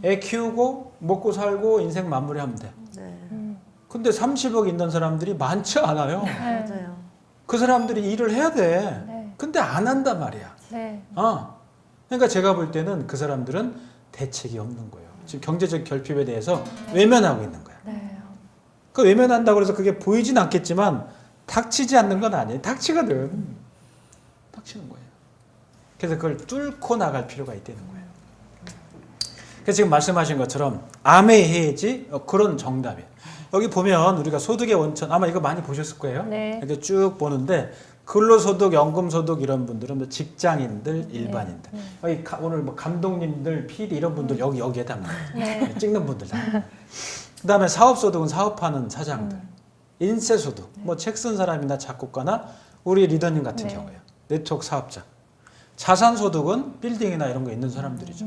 애 키우고 먹고 살고 인생 마무리하면 돼. 네. 근데 30억 있는 사람들이 많지 않아요. 맞아요. 그 사람들이 일을 해야 돼. 네. 근데 안 한단 말이야. 네. 그러니까 제가 볼 때는 그 사람들은 대책이 없는 거예요. 지금 경제적 결핍에 대해서 외면하고 있는 거야. 네. 그 외면한다고 해서 그게 보이진 않겠지만 닥치지 않는 건 아니에요. 닥치거든. 닥치는 거예요. 그래서 그걸 뚫고 나갈 필요가 있다는 거예요. 그래서 지금 말씀하신 것처럼 암의 해지 그런 정답이에요. 여기 보면 우리가 소득의 원천 아마 이거 많이 보셨을 거예요. 네. 이렇게 쭉 보는데 근로소득, 연금소득 이런 분들은 뭐 직장인들, 일반인들. 여기 오늘 뭐 감독님들, PD 이런 분들 여기에다 찍는 분들 다. 그다음에 사업소득은 사업하는 사장들, 인쇄소득, 뭐 책 쓴 사람이나 작곡가나 우리 리더님 같은 경우에요. 네트워크 사업자. 자산소득은 빌딩이나 이런 거 있는 사람들이죠.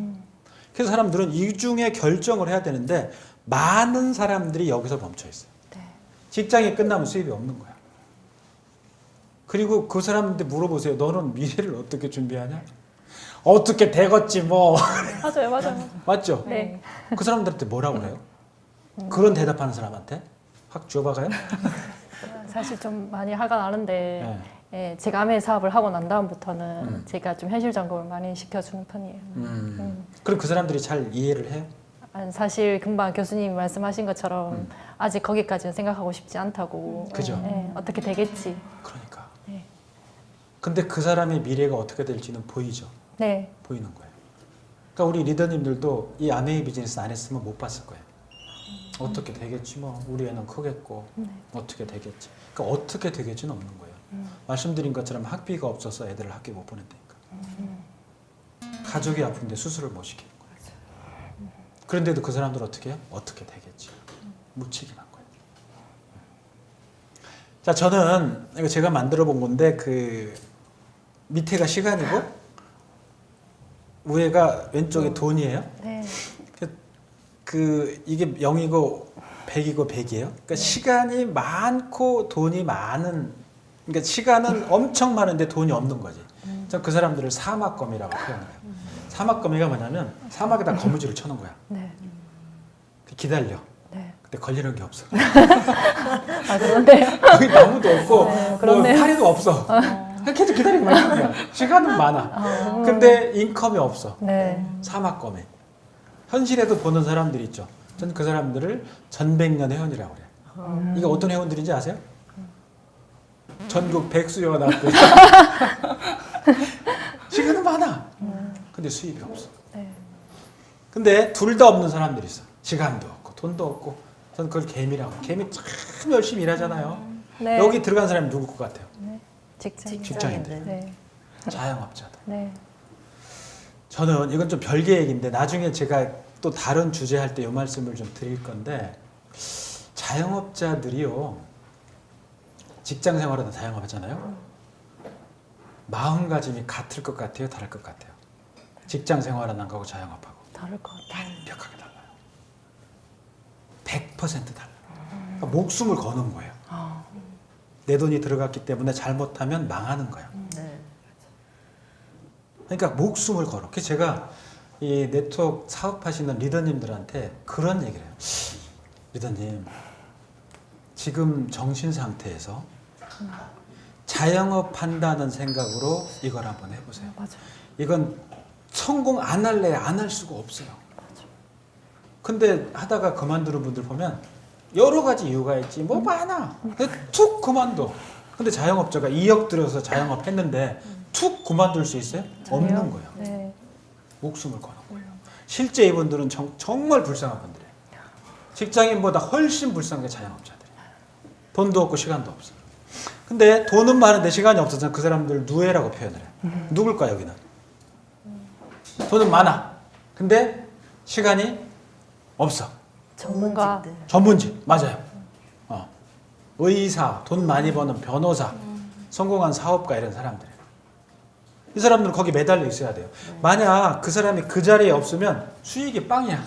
그래서 사람들은 이 중에 결정을 해야 되는데 많은 사람들이 여기서 멈춰 있어요. 직장이 끝나면 수입이 없는 거야. 그리고 그 사람한테 물어보세요. 너는 미래를 어떻게 준비하냐? 어떻게 되겠지 뭐. 맞아요. 맞죠? 네. 그 사람들한테 뭐라고 그래요? 그런 대답하는 사람한테? 확 쥐어박아요? 사실 좀 많이 화가 나는데 예, 제가 암의 사업을 하고 난 다음부터는 제가 좀 현실 점검을 많이 시켜주는 편이에요. 그럼 그 사람들이 잘 이해를 해요? 사실 금방 교수님이 말씀하신 것처럼 아직 거기까지는 생각하고 싶지 않다고. 그죠? 예, 어떻게 되겠지. 그러니까. 네. 근데 그 사람의 미래가 어떻게 될지는 보이죠? 네. 보이는 거예요. 그러니까 우리 리더님들도 이 아메이 비즈니스 안 했으면 못 봤을 거예요. 어떻게 되겠지 뭐 우리 애는 크겠고 어떻게 되겠지. 그러니까 어떻게 되겠지는 없는 거예요. 말씀드린 것처럼 학비가 없어서 애들을 학교 못 보낸다니까. 가족이 아픈데 수술을 못 시키는 거예요. 그런데도 그 사람들 어떻게 해요? 어떻게 되겠지. 무책임한 거예요. 자, 저는 이거 제가 만들어 본 건데 그 밑에가 시간이고 위에가 왼쪽에 돈이에요. 네. 그 이게 0이고 100이고 100이에요. 그러니까 시간이 많고 돈이 많은 그러니까 시간은 엄청 많은데 돈이 없는 거지. 전 그 사람들을 사막거미라고 표현해요. 사막거미가 뭐냐면 사막에다 거미줄을 쳐놓은 거야. 네. 기다려. 네. 근데 걸리는 게 없어. 아, 그런데. 거기 나무도 없고 뭐 그렇네요. 파리도 없어. 계속 기다리고만 있는 거야. 시간은 많아. 근데 인컴이 없어. 네. 사막거미. 현실에도 보는 사람들이 있죠. 전 그 사람들을 전백년 회원이라고 그래요. 이게 어떤 회원들인지 아세요? 전국 백수연합회. 시간은 많아. 근데 수입이 없어. 네. 근데 둘 다 없는 사람들이 있어. 시간도 없고 돈도 없고. 저는 그걸 개미라고. 개미 참 열심히 일하잖아요. 네. 여기 들어간 사람이 누굴 것 같아요? 직장인들. 네. 자영업자들. 네. 저는 이건 좀 별개 얘기인데 나중에 제가 또 다른 주제 할 때 이 말씀을 좀 드릴 건데, 자영업자들이요, 직장 생활하다 자영업하잖아요. 마음가짐이 같을 것 같아요, 다를 것 같아요? 직장 생활하는 거하고 자영업하고 다를 것 같아요. 완벽하게 달라요. 100% 달라요. 그러니까 목숨을 거는 거예요. 내 돈이 들어갔기 때문에 잘못하면 망하는 거예요. 네. 그러니까 목숨을 걸어. 그래서 제가 이 네트워크 사업하시는 리더님들한테 그런 얘기를 해요. 리더님, 지금 정신 상태에서 자영업한다는 생각으로 이걸 한번 해보세요. 맞아. 이건 성공 안 할래 안 할 수가 없어요. 근데 하다가 그만두는 분들 보면 여러 가지 이유가 있지 뭐 많아. 근데 툭 그만둬. 근데 자영업자가 2억 들여서 자영업 했는데 툭 그만둘 수 있어요? 없는 거예요. 네. 목숨을 거는 거예요. 실제 이분들은 정말 불쌍한 분들이에요. 직장인보다 훨씬 불쌍한 게 자영업자들이에요. 돈도 없고 시간도 없어. 근데 돈은 많은데 시간이 없어서 그 사람들 누에라고 표현을 해요. 누굴까 여기는? 돈은 많아. 근데 시간이 없어. 전문직들. 전문직 맞아요. 의사, 돈 많이 버는 변호사, 성공한 사업가 이런 사람들. 이 사람들은 거기 매달려 있어야 돼요. 만약 그 사람이 그 자리에 없으면 수익이 빵이야.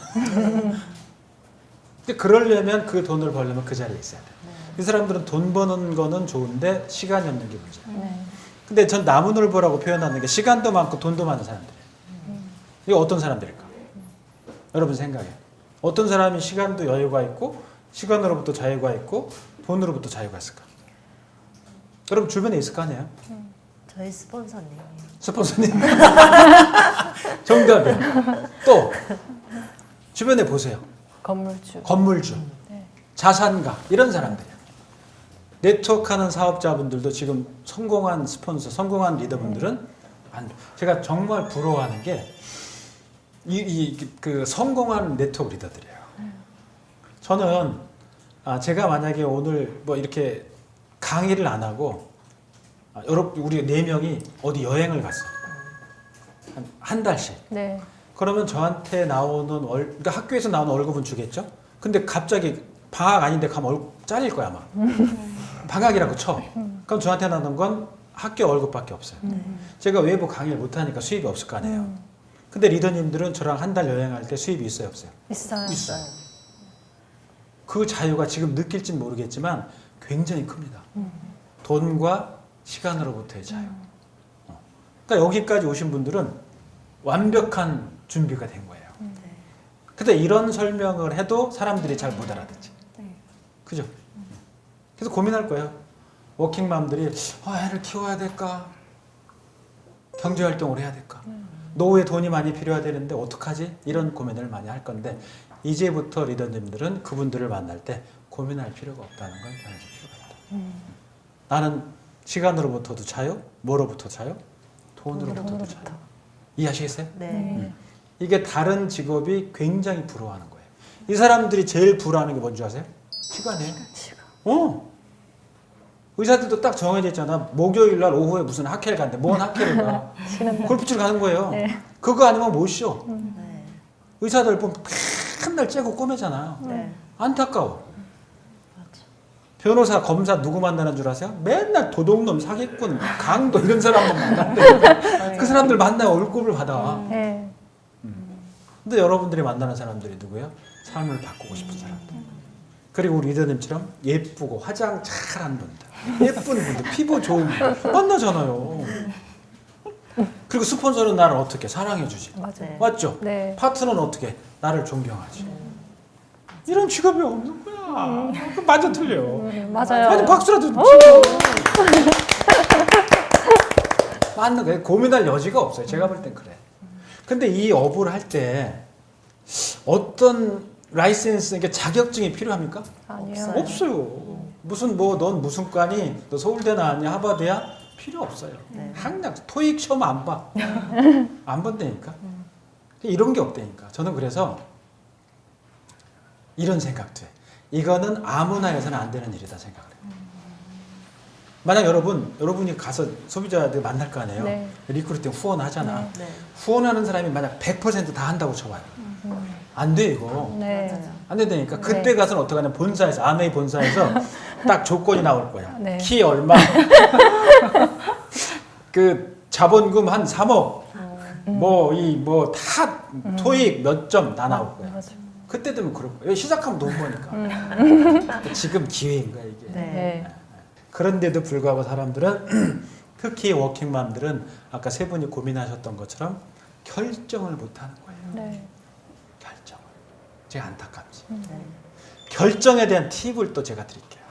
근데 그러려면 그 돈을 벌려면 그 자리에 있어야 돼요. 이 사람들은 돈 버는 거는 좋은데 시간이 없는 게 문제예요. 네. 근데 전 나무늘보라고 표현하는 게 시간도 많고 돈도 많은 사람들이에요. 이거 어떤 사람들일까? 여러분 생각해. 어떤 사람이 시간도 여유가 있고 시간으로부터 자유가 있고 돈으로부터 자유가 있을까? 여러분 주변에 있을 거 아니에요? 저희 스폰서님이요. 스폰서님. 정답이에요. 또 주변에 보세요. 건물주, 자산가 이런 사람들이에요. 네트워크하는 사업자분들도 지금 성공한 스폰서, 성공한 리더분들은 제가 정말 부러워하는 게 그 성공한 네트워크 리더들이에요. 저는 제가 만약에 오늘 뭐 이렇게 강의를 안 하고 여러분 우리 4명이 어디 여행을 갔어. 한 달씩. 네. 그러면 저한테 나오는 그러니까 학교에서 나오는 월급은 주겠죠? 근데 갑자기 방학 아닌데 가면 잘릴 거야 아마. 방학이라고 쳐. 그럼 저한테 나오는 건 학교 월급밖에 없어요. 제가 외부 강의를 못하니까 수입이 없을 거 아니에요. 근데 리더님들은 저랑 한 달 여행할 때 수입이 있어요 없어요? 있어요. 그 자유가 지금 느낄진 모르겠지만 굉장히 큽니다. 돈과 시간으로부터의 자유. 그러니까 여기까지 오신 분들은 완벽한 준비가 된 거예요. 근데 이런 설명을 해도 사람들이 잘 못 알아듣지. 그죠? 그래서 고민할 거예요. 워킹맘들이 애를 키워야 될까? 경제활동을 해야 될까? 노후에 돈이 많이 필요해야 되는데 어떡하지? 이런 고민을 많이 할 건데 이제부터 리더님들은 그분들을 만날 때 고민할 필요가 없다는 걸 전해줄 필요가 있다. 나는 시간으로부터도 자유, 뭐로부터 자유? 돈으로부터도 자유. 이해하시겠어요? 네. 이게 다른 직업이 굉장히 부러워하는 거예요. 이 사람들이 제일 부러워하는 게 뭔지 아세요? 시간이에요. 의사들도 딱 정해져 있잖아. 목요일 날 오후에 무슨 학회를 간대. 뭔 학회를 가? 골프치러 가는 거예요. 네. 그거 아니면 못 쉬어. 네. 의사들 보면 맨날 째고 꼬매잖아요. 네. 안타까워. 변호사, 검사 누구 만나는 줄 아세요? 맨날 도둑놈, 사기꾼, 강도 이런 사람만 만난대. 그 사람들 만나야 월급을 받아. 네. 근데 여러분들이 만나는 사람들이 누구예요? 삶을 바꾸고 싶은 사람들. 그리고 우리 리더님처럼 예쁘고 화장 잘한 분들, 예쁜 분들, 피부 좋은 분들 만나잖아요. 그리고 스폰서는 나를 어떻게 사랑해주지? 맞아요. 맞죠? 네. 파트너는 어떻게 나를 존경하지? 이런 직업이 없는 거야. 그럼 완전 틀려. 맞아요. 아니 박수라도 치고. 맞는 거예요. 고민할 여지가 없어요. 제가 볼 땐 그래. 근데 이 업을 할 때 어떤 라이센스, 그러니까 자격증이 필요합니까? 아니요. 없어요. 무슨 넌 무슨 과니? 너 서울대 나왔냐? 하버드야? 필요 없어요. 항상 토익 시험 안 봐. 안 본다니까. 이런 게 없다니까. 저는 그래서 이런 생각도 해. 이거는 아무나 해서는 안 되는 일이다 생각을 해요. 만약 여러분이 가서 소비자들 만날 거 아니에요. 네. 리크루팅 후원하잖아. 네. 후원하는 사람이 만약 100% 다 한다고 쳐봐요. 안 돼, 이거. 네. 안 된다니까. 그때 가서는 어떻게 하냐면 본사에서, 아메이 본사에서 딱 조건이 나올 거야. 네. 키 얼마. 그 자본금 한 3억. 다 토익 몇 점 다 나올 거야. 맞아. 그때 되면 그럴 거야. 시작하면 돈 버니까. 지금 기회인 거야, 이게. 네. 그런데도 불구하고 사람들은 특히 워킹맘들은 아까 세 분이 고민하셨던 것처럼 결정을 못 하는 거예요. 네. 결정을. 제가 안타깝지. 결정에 대한 팁을 또 제가 드릴게요.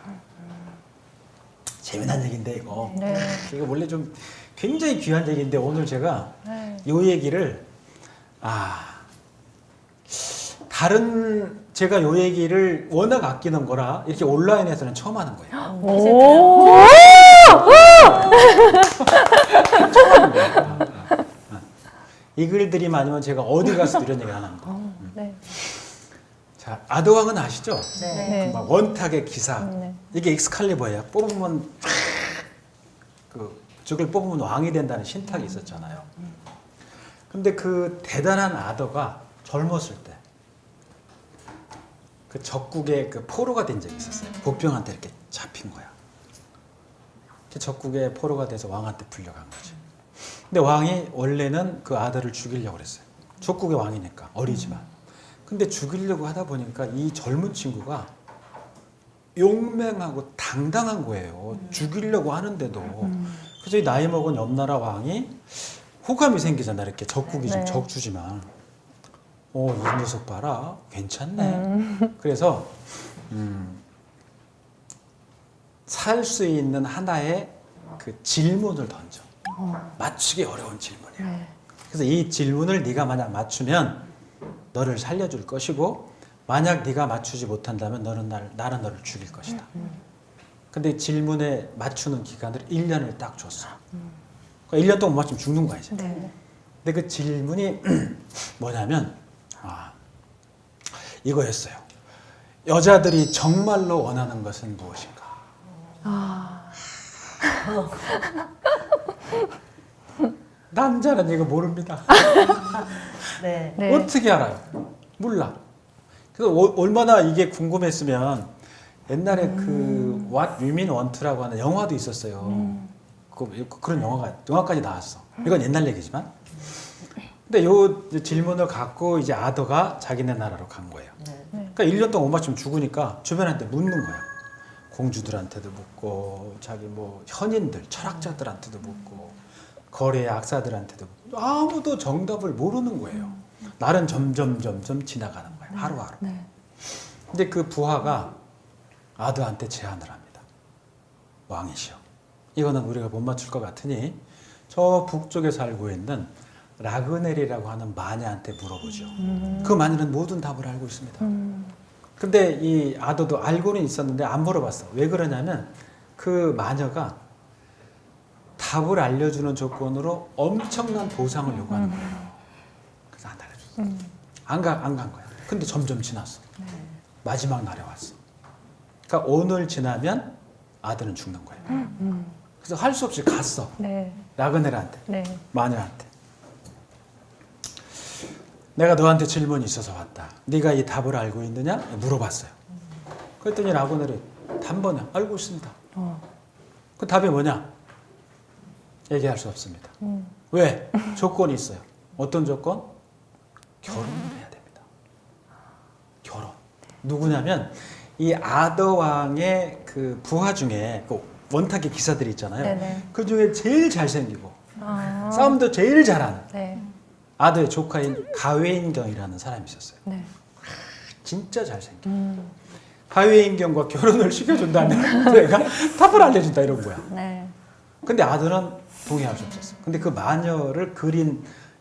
재미난 얘기인데 이거. 네. 이거 원래 좀 굉장히 귀한 얘기인데 오늘 제가 네. 이 얘기를 제가 이 얘기를 워낙 아끼는 거라 이렇게 온라인에서는 처음 하는 거예요. 오! 이 글들이 많으면 제가 어디 가서 이런 얘기 안 합니다. 네. 자, 아드왕은 아시죠? 네. 막 원탁의 기사. 네. 이게 엑스칼리버예요. 뽑으면 적을 뽑으면 왕이 된다는 신탁이 있었잖아요. 근데 그 대단한 아더가 젊었을 때 그 적국의 그 포로가 된 적이 있었어요. 복병한테 이렇게 잡힌 거야. 적국의 포로가 돼서 왕한테 불려간 거지. 근데 왕이 원래는 그 아들을 죽이려고 그랬어요. 적국의 왕이니까 어리지만. 근데 죽이려고 하다 보니까 이 젊은 친구가 용맹하고 당당한 거예요. 죽이려고 하는데도. 그래서 이 나이 먹은 옆나라 왕이 호감이 생기잖아. 이렇게 적국이 좀 네. 적주지만. 이 녀석 봐라. 괜찮네. 그래서 살 수 있는 하나의 그 질문을 던져. 맞추기 어려운 질문이야. 네. 그래서 이 질문을 네가 만약 맞추면 너를 살려줄 것이고 만약 네가 맞추지 못한다면 나는 너를 죽일 것이다. 근데 질문에 맞추는 기간을 1년을 딱 줬어. 그러니까 1년 동안 못 맞추면 죽는 거야 이제. 네. 근데 그 질문이 뭐냐면 이거였어요. 여자들이 정말로 원하는 것은 무엇인가? 남자는 이거 모릅니다. 네. 네. 어떻게 알아요? 몰라. 그래서 얼마나 이게 궁금했으면 옛날에 그 What Women Want라고 하는 영화도 있었어요. 그런 영화까지 나왔어. 이건 옛날 얘기지만. 근데 요 질문을 갖고 이제 아더가 자기네 나라로 간 거예요. 그러니까 1년 동안 못 맞추면 죽으니까 주변한테 묻는 거야. 공주들한테도 묻고 자기 뭐 현인들, 철학자들한테도 묻고 거래 악사들한테도 묻고 아무도 정답을 모르는 거예요. 날은 점점 지나가는 거예요. 하루하루. 네. 근데 그 부하가 아더한테 제안을 합니다. 왕이시여. 이거는 우리가 못 맞출 것 같으니 저 북쪽에 살고 있는 라그넬이라고 하는 마녀한테 물어보죠. 그 마녀는 모든 답을 알고 있습니다. 근데 이 아더도 알고는 있었는데 안 물어봤어. 왜 그러냐면 그 마녀가 답을 알려주는 조건으로 엄청난 보상을 요구하는 거예요. 그래서 안 알려줬어. 안 간 거야. 근데 점점 지났어. 마지막 날에 왔어. 그러니까 오늘 지나면 아들은 죽는 거예요. 그래서 할 수 없이 갔어. 네. 라그넬한테, 네. 마녀한테. 내가 너한테 질문이 있어서 왔다. 네가 이 답을 알고 있느냐? 물어봤어요. 그랬더니 라그넬이 단번에 알고 있습니다. 그 답이 뭐냐? 얘기할 수 없습니다. 왜? 조건이 있어요. 어떤 조건? 결혼을 해야 됩니다. 결혼. 누구냐면 이 아더 왕의 그 부하 중에 그 원탁의 기사들이 있잖아요. 네네. 그 중에 제일 잘생기고 싸움도 제일 잘하는 네. 아더의 조카인 가웨인경이라는 사람이 있었어요. 네. 진짜 잘생겨. 가웨인경과 결혼을 시켜준다면 내가 답을 알려준다 이런 거야. 네. 근데 아들은 동의할 수 없었어. 근데 그 마녀를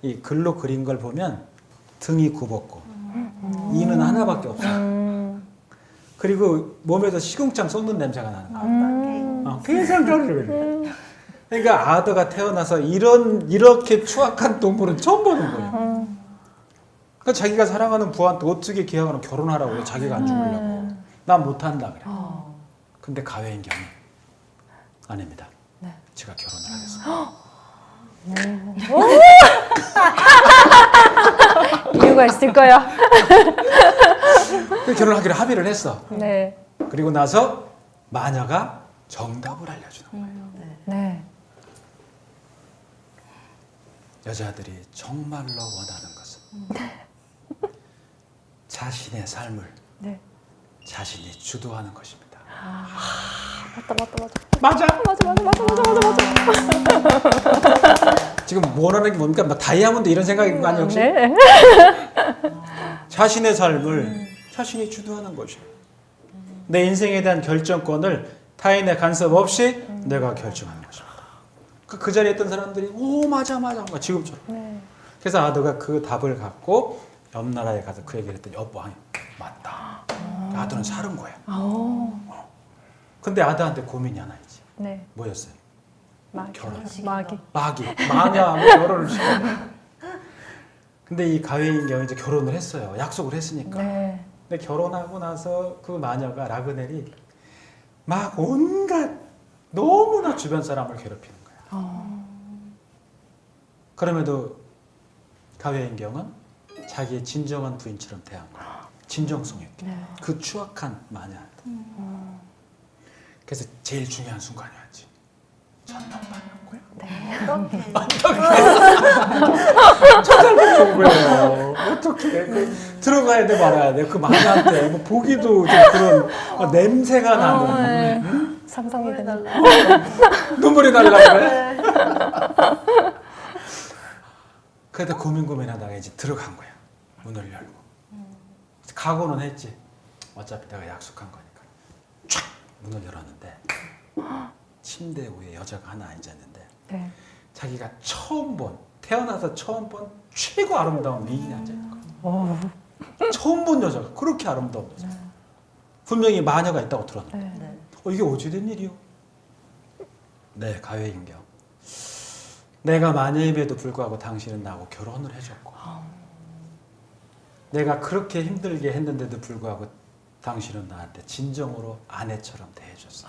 이 글로 그린 걸 보면 등이 굽었고 이는 하나밖에 없어. 그리고 몸에서 시궁창 쏟는 냄새가 나는 거야. 굉장히 그러니까 아더가 태어나서 이렇게 추악한 동물은 처음 보는 거예요. 그러니까 자기가 사랑하는 부하한테 어떻게 계약하는 결혼하라고 그래. 자기가 안 죽으려고. 난 못한다 그래. 근데 가웨인경은 아닙니다. 네. 제가 결혼을 하겠습니다. 이유가 있을 거야. 결혼하기로 합의를 했어. 네. 그리고 나서 마녀가 정답을 알려주는 거예요. 네. 여자들이 정말로 원하는 것은 자신의 삶을 네. 자신이 주도하는 것입니다. 맞다. 지금 원하는 게 뭡니까? 막 다이아몬드 이런 생각인 거 아니에요, 혹시? 네. 자신의 삶을 자신이 주도하는 것이에요. 내 인생에 대한 결정권을 타인의 간섭 없이 내가 결정하는 것입니다. 그 자리에 있던 사람들이 오 맞아 지금처럼. 네. 그래서 아드가 그 답을 갖고 옆 나라에 가서 그 얘기를 했더니 왕이 맞다. 아드는 사는 거야. 근데 아드한테 고민이 하나 있지. 네. 뭐였어요? 결혼. 마귀. 마녀하고 결혼을 시켜. 근데 이 가웨인경이 이제 결혼을 했어요. 약속을 했으니까. 네. 근데 결혼하고 나서 그 마녀가 라그넬이 막 온갖 너무나 주변 사람을 괴롭히는 거야. 그럼에도 가웨인경은 자기의 진정한 부인처럼 대한 거야. 진정성 있게. 네. 그 추악한 마녀한테. 그래서 제일 중요한 순간이 왔지. 천사를 본 거예요. 어떻게 들어가야 돼 말아야 돼. 그 마녀한테 뭐 보기도 좀 그런 냄새가 나는. 응? 상상이 되는. 눈물이 날라 그래. 그래도 고민하다가 이제 들어간 거야. 문을 열고. 각오는 했지. 어차피 내가 약속한 거니까. 촥 문을 열었는데 침대 위에 여자가 하나 앉았는데 네. 자기가 태어나서 처음 본 최고 아름다운 미인이 앉아있는 거야. 처음 본 여자가 그렇게 아름다운 여자. 분명히 마녀가 있다고 들었는데 네. 이게 어찌 된 일이요? 네, 가웨인경. 내가 마녀임에도 불구하고 당신은 나하고 결혼을 해줬고 내가 그렇게 힘들게 했는데도 불구하고 당신은 나한테 진정으로 아내처럼 대해줬어.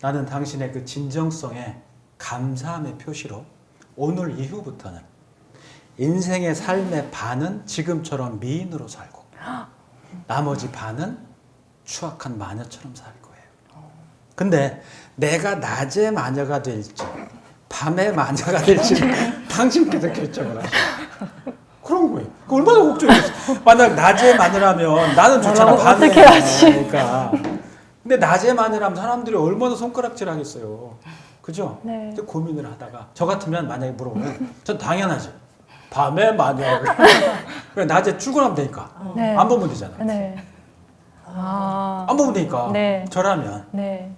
나는 당신의 그 진정성에 감사함의 표시로 오늘 이후부터는 인생의 삶의 반은 지금처럼 미인으로 살고 나머지 반은 추악한 마녀처럼 살 거예요. 근데 내가 낮에 마녀가 될지 밤에 마녀가 될지는 당신께서 결정을 하셔. 그런 거예요. 그 얼마나 걱정이겠어. 만약 낮에 마녀라면 나는 좋잖아. 밤에 어떻게 하지? 그러니까. 근데 낮에 마녀라면 사람들이 얼마나 손가락질 하겠어요. 그죠? 네. 근데 고민을 하다가 저 같으면 만약에 물어보면 전 당연하지. 밤에 마녀. 그래 낮에 출근하면 되니까. 네. 안 보면 되잖아. 네. 아. 안 보면 되니까. 네. 저라면. 네.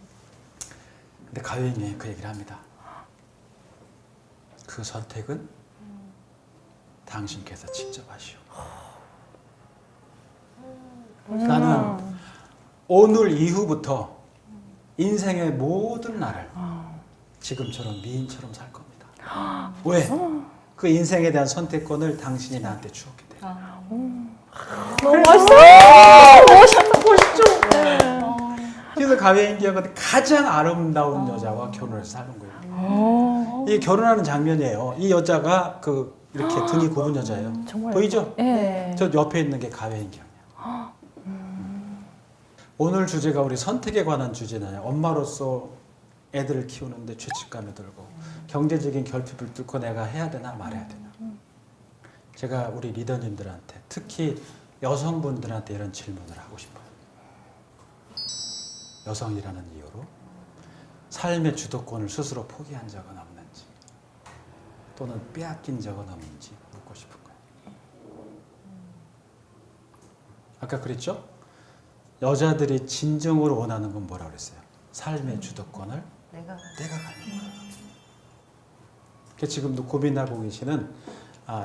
근데 가요인이 그 얘기를 합니다. 그 선택은 당신께서 직접 하시오. 나는 오늘 이후부터 인생의 모든 날을 지금처럼 미인처럼 살 겁니다. 왜? 그 인생에 대한 선택권을 당신이 나한테 주었기 때문에. 너무 멋있어! 멋있죠? 그래서 가웨인경은 가장 아름다운 여자와 결혼해서 사는 거예요. 이 결혼하는 장면이에요. 이 여자가 이렇게 등이 굽은 여자예요. 정말 보이죠? 네. 저 옆에 있는 게 가웨인경이에요. 오늘 주제가 우리 선택에 관한 주제잖아요. 엄마로서 애들을 키우는데 죄책감이 들고 경제적인 결핍을 뚫고 내가 해야 되나 말아야 되나. 제가 우리 리더님들한테 특히 여성분들한테 이런 질문을 하고 싶어요. 여성이라는 이유로 삶의 주도권을 스스로 포기한 적은 없는지 또는 빼앗긴 적은 없는지 묻고 싶은 거예요. 아까 그랬죠? 여자들이 진정으로 원하는 건 뭐라고 그랬어요? 삶의 주도권을 내가 갖는 거예요. 지금도 고민하고 계시는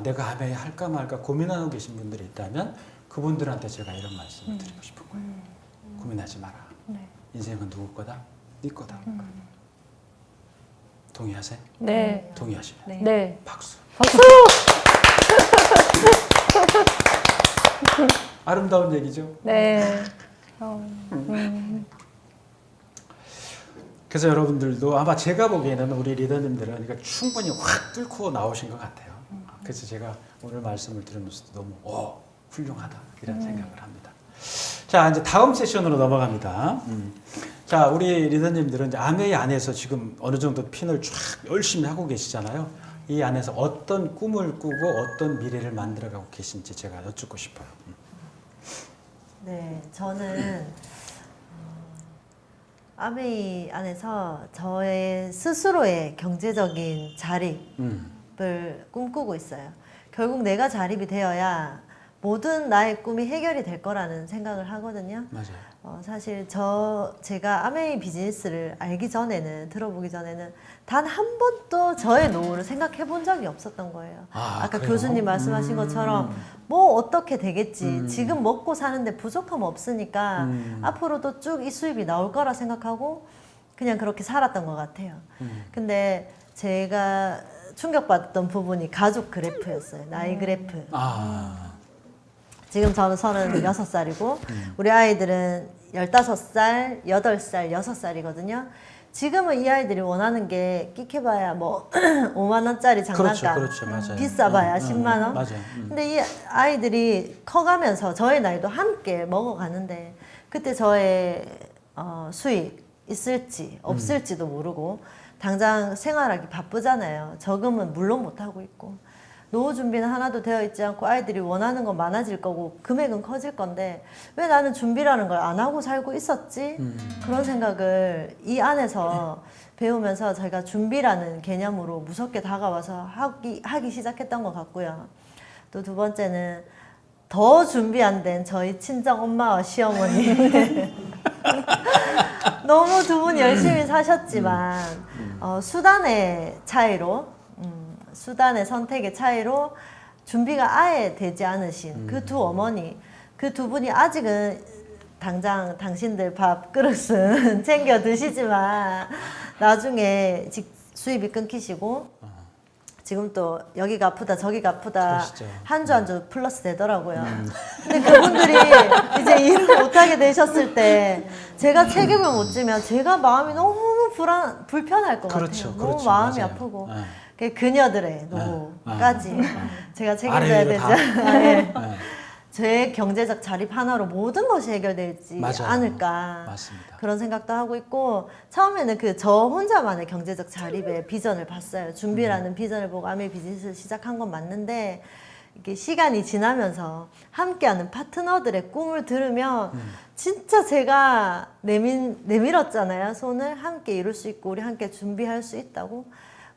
내가 아메 할까 말까 고민하고 계신 분들이 있다면 그분들한테 제가 이런 말씀을 드리고 싶은 거예요. 고민하지 마라. 네. 인생은 누구 거다? 네 거다. 동의하세요? 네. 동의하시면 네. 박수. 박수! 아름다운 얘기죠? 네. 그래서 여러분들도 아마 제가 보기에는 우리 리더님들은 그러니까 충분히 확 뚫고 나오신 것 같아요. 그래서 제가 오늘 말씀을 들으면서도 너무 훌륭하다 이런 생각을 합니다. 자, 이제 다음 세션으로 넘어갑니다. 자, 우리 리더님들은 이제 아메이 안에서 지금 어느 정도 핀을 쫙 열심히 하고 계시잖아요. 이 안에서 어떤 꿈을 꾸고 어떤 미래를 만들어가고 계신지 제가 여쭙고 싶어요. 네, 저는 아메이 안에서 저의 스스로의 경제적인 자립을 꿈꾸고 있어요. 결국 내가 자립이 되어야 모든 나의 꿈이 해결이 될 거라는 생각을 하거든요. 맞아요. 사실 제가 아메이 비즈니스를 알기 전에는, 들어보기 전에는 단 한 번도 저의 노후를 생각해 본 적이 없었던 거예요. 아까 그래요? 교수님 말씀하신 것처럼 뭐 어떻게 되겠지. 지금 먹고 사는데 부족함 없으니까 앞으로도 쭉 이 수입이 나올 거라 생각하고 그냥 그렇게 살았던 것 같아요. 근데 제가 충격받았던 부분이 가족 그래프였어요. 나이 그래프. 지금 저는 36살이고 우리 아이들은 15살, 8살, 6살이거든요. 지금은 이 아이들이 원하는 게 끽해봐야 뭐 5만 원짜리 장난감, 그렇죠, 맞아요. 비싸봐야 10만 원. 맞아요. 근데 이 아이들이 커가면서 저의 나이도 함께 먹어가는데 그때 저의 수익 있을지 없을지도 모르고 당장 생활하기 바쁘잖아요. 저금은 물론 못하고 있고 노후 준비는 하나도 되어 있지 않고 아이들이 원하는 건 많아질 거고 금액은 커질 건데 왜 나는 준비라는 걸 안 하고 살고 있었지? 그런 생각을 이 안에서 배우면서 제가 준비라는 개념으로 무섭게 다가와서 하기 시작했던 것 같고요. 또 두 번째는 더 준비 안 된 저희 친정 엄마와 시어머니 너무 두 분 열심히 사셨지만 수단의 차이로 수단의 선택의 차이로 준비가 아예 되지 않으신 그 두 어머니, 그 두 분이 아직은 당장 당신들 밥 그릇은 챙겨 드시지만 나중에 수입이 끊기시고 지금 또 여기가 아프다 저기가 아프다 한 주 한 주 플러스 되더라고요. 근데 그분들이 이제 일을 못하게 되셨을 때 제가 책임을 못 지면 제가 마음이 너무 불편할 것 같아요. 너무 마음이 맞아요. 아프고 그녀들의 노후까지 제가 책임져야 되지 제 경제적 자립 하나로 모든 것이 해결되지 않을까 맞습니다. 그런 생각도 하고 있고 처음에는 저 혼자만의 경제적 자립의 비전을 봤어요. 준비라는 비전을 보고 아메이 비즈니스를 시작한 건 맞는데 이게 시간이 지나면서 함께하는 파트너들의 꿈을 들으면 진짜 제가 내밀었잖아요. 손을 함께 이룰 수 있고 우리 함께 준비할 수 있다고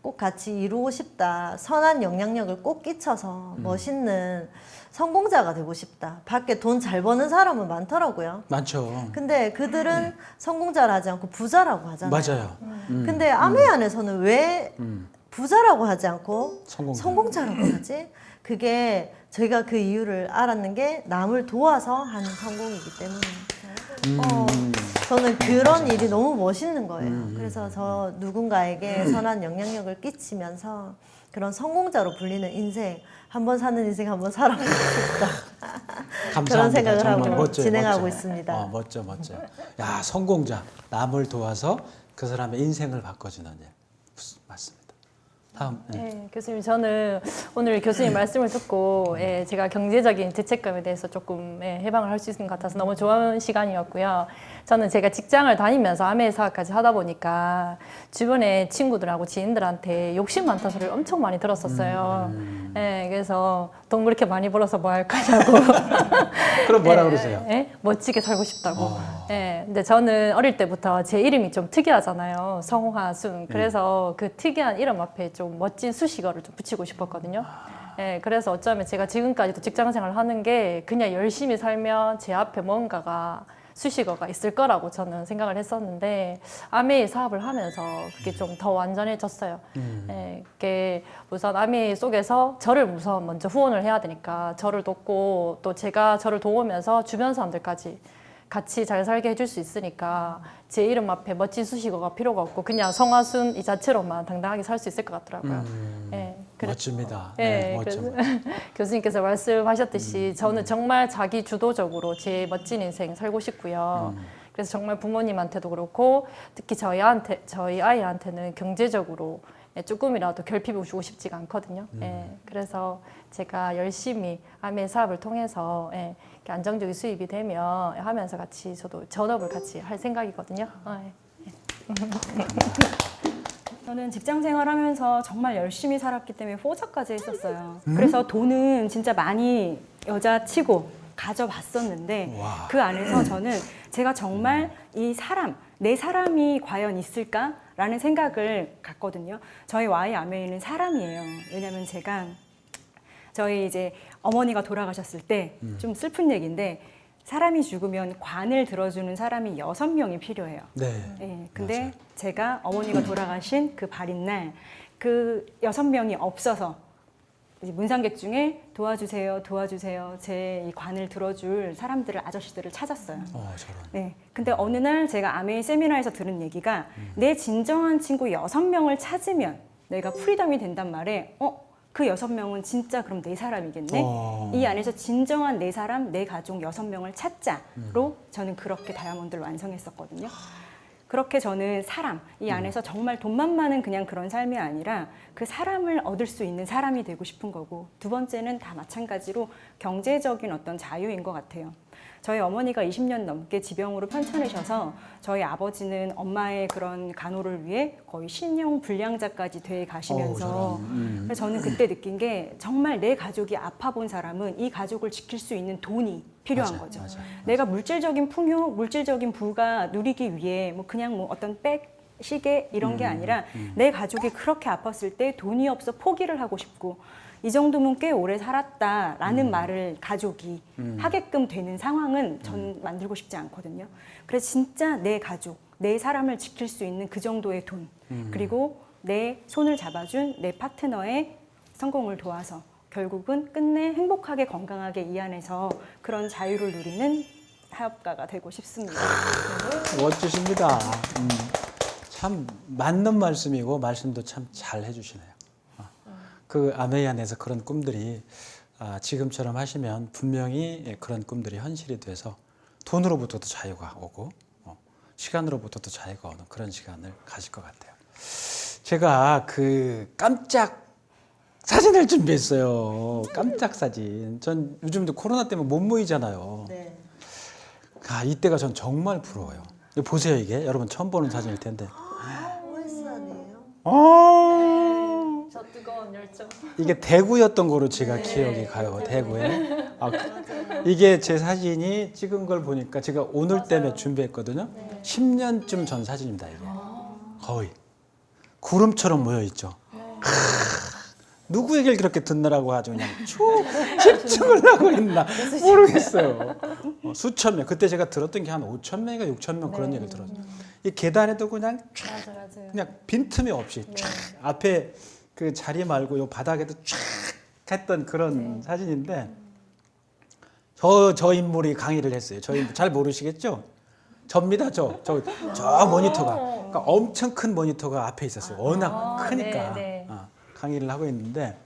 꼭 같이 이루고 싶다. 선한 영향력을 꼭 끼쳐서 멋있는 성공자가 되고 싶다. 밖에 돈 잘 버는 사람은 많더라고요. 많죠. 근데 그들은 성공자를 하지 않고 부자라고 하잖아요. 맞아요. 근데 아메이 안에서는 왜 부자라고 하지 않고 성공자. 성공자라고 하지? 그게 저희가 그 이유를 알았는 게 남을 도와서 하는 성공이기 때문에 저는 그런 일이 너무 멋있는 거예요. 그래서 저 누군가에게 선한 영향력을 끼치면서 그런 성공자로 불리는 인생, 한 번 사는 인생 한 번 살아보고 싶다. 감사합니다. 그런 생각을 정말 하고 멋져요, 진행하고 멋져요. 있습니다. 멋져. 야, 성공자. 남을 도와서 그 사람의 인생을 바꿔주는 일. 맞습니다. 다음. 네, 교수님, 저는 오늘 교수님 말씀을 듣고 제가 경제적인 죄책감에 대해서 조금 해방을 할 수 있는 것 같아서 너무 좋은 시간이었고요. 저는 제가 직장을 다니면서 아메이 사업까지 하다 보니까 주변에 친구들하고 지인들한테 욕심 많다는 소리를 엄청 많이 들었었어요. 그래서 돈 그렇게 많이 벌어서 뭐 할 거냐고. 그럼 뭐라 그러세요? 멋지게 살고 싶다고. 근데 저는 어릴 때부터 제 이름이 좀 특이하잖아요. 성화순. 그래서 그 특이한 이름 앞에 좀 멋진 수식어를 좀 붙이고 싶었거든요. 그래서 어쩌면 제가 지금까지도 직장 생활을 하는 게 그냥 열심히 살면 제 앞에 뭔가가 수식어가 있을 거라고 저는 생각을 했었는데 아메이 사업을 하면서 그게 좀 더 완전해졌어요. 그게 우선 아메이 속에서 저를 우선 먼저 후원을 해야 되니까 저를 돕고 또 제가 저를 도우면서 주변 사람들까지 같이 잘 살게 해줄 수 있으니까 제 이름 앞에 멋진 수식어가 필요가 없고 그냥 성화순 이 자체로만 당당하게 살 수 있을 것 같더라고요. 멋집니다. 그래서 교수님께서 말씀하셨듯이 저는 정말 자기 주도적으로 제 멋진 인생 살고 싶고요. 그래서 정말 부모님한테도 그렇고 특히 저희 아이한테는 경제적으로 조금이라도 결핍을 주고 싶지가 않거든요. 예, 그래서 제가 열심히 아메 사업을 통해서 이렇게 안정적인 수입이 되면 하면서 같이 저도 전업을 같이 할 생각이거든요. 저는 직장 생활하면서 정말 열심히 살았기 때문에 포자까지 했었어요. 그래서 돈은 진짜 많이 여자치고 가져봤었는데 그 안에서 저는 제가 정말 이 사람, 내 사람이 과연 있을까라는 생각을 갖거든요. 저희 Y 아메이는 사람이에요. 왜냐면 제가 저희 이제 어머니가 돌아가셨을 때 좀 슬픈 얘기인데 사람이 죽으면 관을 들어주는 사람이 6명이 필요해요. 네. 근데 맞아요. 제가 어머니가 돌아가신 그 발인 날 그 6명이 없어서 이제 문상객 중에 도와주세요, 제 이 관을 들어줄 사람들을, 아저씨들을 찾았어요. 저런. 네. 근데 어느 날 제가 아메이 세미나에서 들은 얘기가 내 진정한 친구 6명을 찾으면 내가 프리덤이 된단 말에 그 6명은 진짜 그럼 내 사람이겠네. 이 안에서 진정한 내 사람, 내 가족 6명을 찾자로 저는 그렇게 다이아몬드를 완성했었거든요. 그렇게 저는 사람, 이 안에서 정말 돈만 많은 그냥 그런 삶이 아니라 그 사람을 얻을 수 있는 사람이 되고 싶은 거고, 두 번째는 다 마찬가지로 경제적인 어떤 자유인 것 같아요. 저희 어머니가 20년 넘게 지병으로 편찮으셔서 저희 아버지는 엄마의 그런 간호를 위해 거의 신용 불량자까지 돼 가시면서 그래서 저는 그때 느낀 게 정말 내 가족이 아파 본 사람은 이 가족을 지킬 수 있는 돈이 필요한 거죠. 내가 물질적인 풍요, 물질적인 부가 누리기 위해 뭐 그냥 뭐 어떤 백, 시계 이런 게 아니라 내 가족이 그렇게 아팠을 때 돈이 없어 포기를 하고 싶고 이 정도면 꽤 오래 살았다라는 말을 가족이 하게끔 되는 상황은 전 만들고 싶지 않거든요. 그래서 진짜 내 가족, 내 사람을 지킬 수 있는 그 정도의 돈, 그리고 내 손을 잡아준 내 파트너의 성공을 도와서 결국은 끝내 행복하게 건강하게 이 안에서 그런 자유를 누리는 사업가가 되고 싶습니다. 멋지십니다. 참 맞는 말씀이고 말씀도 참 잘 해주시네요. 그 아메이 안에서 그런 꿈들이 지금처럼 하시면 분명히 그런 꿈들이 현실이 돼서 돈으로부터도 자유가 오고 시간으로부터도 자유가 오는 그런 시간을 가질 것 같아요. 제가 그 깜짝 사진을 준비했어요. 깜짝 사진. 전 요즘도 코로나 때문에 못 모이잖아요. 네. 이때가 전 정말 부러워요. 이거 보세요, 이게 여러분 처음 보는 사진일 텐데. 홀산이에요. 저 뜨거운 열정. 이게 대구였던 거로 제가 기억이 가요. 대구에. 이게 제 사진이 찍은 걸 보니까 제가 오늘 때문에 준비했거든요. 10년쯤 전 사진입니다. 이게 거의 구름처럼 모여 있죠. 누구 얘기를 그렇게 듣느라고 아주 그냥 집중을 하고 있나 모르겠어요. 수천 명. 그때 제가 들었던 게 한 5천 명인가 6천 명 그런 얘기를 들었어요. 이 계단에도 그냥 그냥 빈틈이 없이 쫙 앞에 그 자리 말고 요 바닥에도 쫙 했던 그런 사진인데 저 인물이 강의를 했어요. 저 인물 잘 모르시겠죠? 접니다. 저 모니터가. 그러니까 엄청 큰 모니터가 앞에 있었어요. 워낙 크니까. 강의를 하고 있는데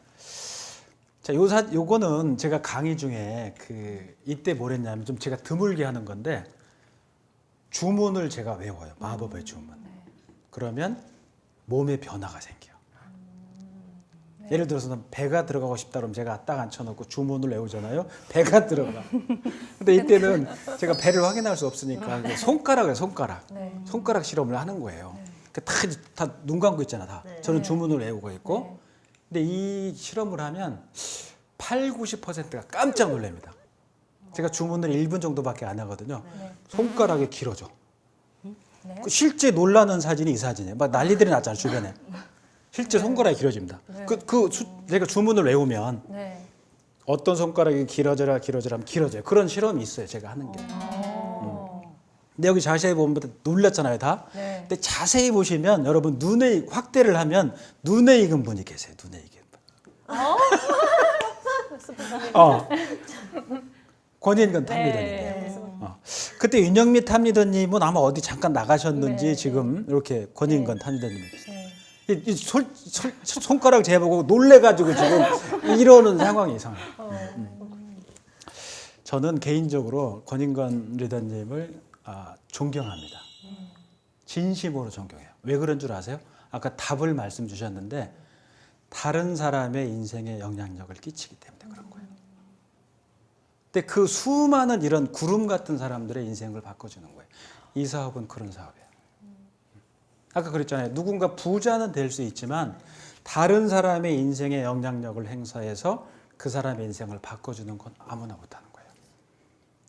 자, 요거는 제가 강의 중에 이때 뭘 했냐면 좀 제가 드물게 하는 건데 주문을 제가 외워요. 마법의 주문. 그러면 몸에 변화가 생겨요. 예를 들어서 배가 들어가고 싶다 그러면 제가 딱 앉혀놓고 주문을 외우잖아요. 배가 들어가. 근데 이때는 제가 배를 확인할 수 없으니까 손가락을 손가락 실험을 하는 거예요. 다 눈 감고 있잖아, 다. 저는 주문을 외우고 있고. 근데 이 실험을 하면 80~90%가 깜짝 놀랍니다. 제가 주문을 1분 정도밖에 안 하거든요. 손가락이 길어져. 실제 놀라는 사진이 이 사진이에요. 막 난리들이 났잖아요, 주변에. 실제 손가락이 길어집니다. 제가 주문을 외우면 어떤 손가락이 길어져라 하면 길어져요. 그런 실험이 있어요, 제가 하는 게. 근데 여기 자세히 보면 놀랐잖아요, 다. 근데 자세히 보시면 여러분 눈에 확대를 하면 눈에 익은 분이 계세요. 눈에 익은 분. 권인근 탑리더님. 그때 윤영미 탑리더님은 아마 어디 잠깐 나가셨는지 지금 이렇게 권인근 탑리더님이 계세요. 이 손가락 재보고 놀래가지고 지금 이러는 상황이 이상해요. 저는 개인적으로 권인근 리더님을 존경합니다. 진심으로 존경해요. 왜 그런 줄 아세요? 아까 답을 말씀 주셨는데 다른 사람의 인생에 영향력을 끼치기 때문에 그런 거예요. 근데 그 수많은 이런 구름 같은 사람들의 인생을 바꿔주는 거예요. 이 사업은 그런 사업이에요. 아까 그랬잖아요. 누군가 부자는 될 수 있지만 다른 사람의 인생에 영향력을 행사해서 그 사람의 인생을 바꿔주는 건 아무나 못하는 거예요.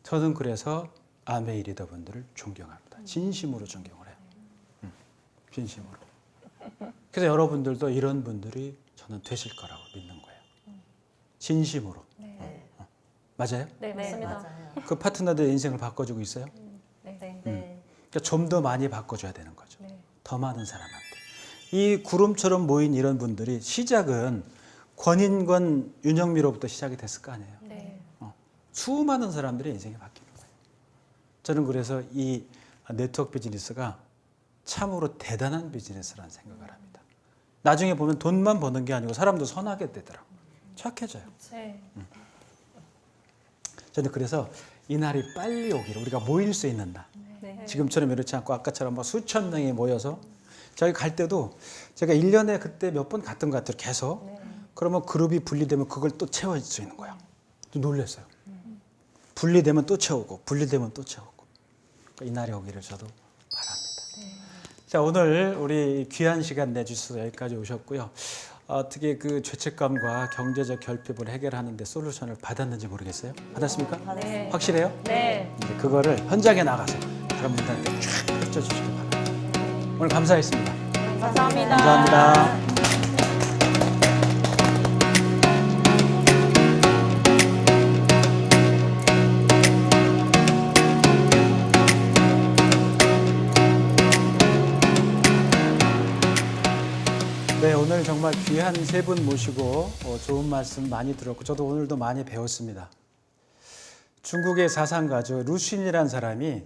저는 그래서 아메이 리더분들을 존경합니다. 진심으로 존경을 해요. 진심으로. 그래서 여러분들도 이런 분들이 저는 되실 거라고 믿는 거예요. 진심으로. 맞아요? 네, 맞습니다. 맞아요. 그 파트너들의 인생을 바꿔주고 있어요? 네. 그러니까 좀 더 많이 바꿔줘야 되는 거죠. 네. 더 많은 사람한테. 이 구름처럼 모인 이런 분들이 시작은 권인권, 윤영미로부터 시작이 됐을 거 아니에요. 네. 수많은 사람들의 인생이 바뀌는 거예요. 저는 그래서 이 네트워크 비즈니스가 참으로 대단한 비즈니스라는 생각을 합니다. 나중에 보면 돈만 버는 게 아니고 사람도 선하게 되더라고요. 착해져요. 네. 저는 그래서 이 날이 빨리 오기를, 우리가 모일 수 있는 날. 네. 지금처럼 이렇지 않고 아까처럼 막 수천 명이 모여서 저희 갈 때도 제가 1년에 그때 몇 번 갔던 것 같아요. 계속. 그러면 그룹이 분리되면 그걸 또 채워질 수 있는 거야. 좀 놀랐어요. 분리되면 또 채우고 분리되면 또 채우고. 이 날이 오기를 저도 바랍니다. 자, 오늘 우리 귀한 시간 내주셔서 여기까지 오셨고요. 어떻게 그 죄책감과 경제적 결핍을 해결하는 데 솔루션을 받았는지 모르겠어요. 받았습니까? 네. 확실해요? 네. 이제 그거를 현장에 나가서 다른 분들한테 쫙 펼쳐주시기 바랍니다. 오늘 감사했습니다. 감사합니다. 감사합니다. 네, 오늘 정말 귀한 세 분 모시고 좋은 말씀 많이 들었고 저도 오늘도 많이 배웠습니다. 중국의 사상가죠. 루신이라는 사람이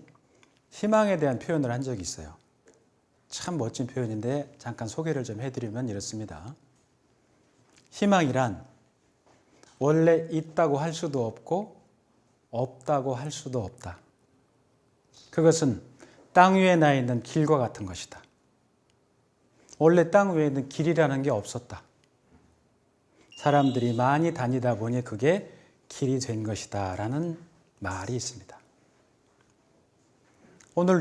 희망에 대한 표현을 한 적이 있어요. 참 멋진 표현인데 잠깐 소개를 좀 해드리면 이렇습니다. 희망이란 원래 있다고 할 수도 없고 없다고 할 수도 없다. 그것은 땅 위에 나 있는 길과 같은 것이다. 원래 땅 위에는 길이라는 게 없었다. 사람들이 많이 다니다 보니 그게 길이 된 것이다 라는 말이 있습니다. 오늘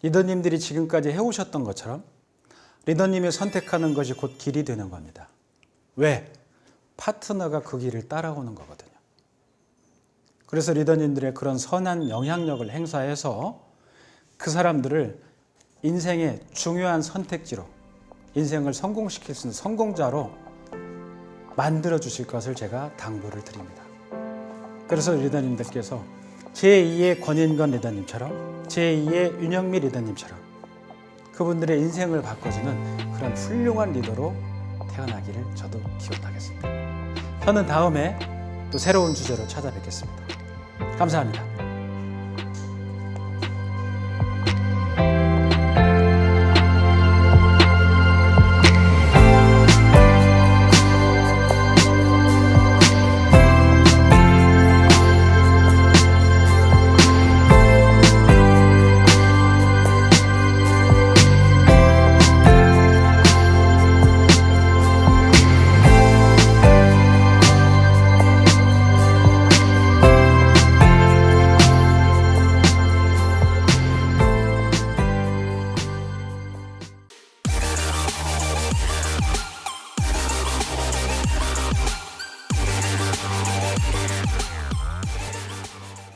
리더님들이 지금까지 해오셨던 것처럼 리더님이 선택하는 것이 곧 길이 되는 겁니다. 왜? 파트너가 그 길을 따라오는 거거든요. 그래서 리더님들의 그런 선한 영향력을 행사해서 그 사람들을 인생의 중요한 선택지로, 인생을 성공시킬 수 있는 성공자로 만들어 주실 것을 제가 당부를 드립니다. 그래서 리더님들께서 제2의 권인권 리더님처럼, 제2의 윤영미 리더님처럼 그분들의 인생을 바꿔주는 그런 훌륭한 리더로 태어나기를 저도 기원하겠습니다. 저는 다음에 또 새로운 주제로 찾아뵙겠습니다. 감사합니다.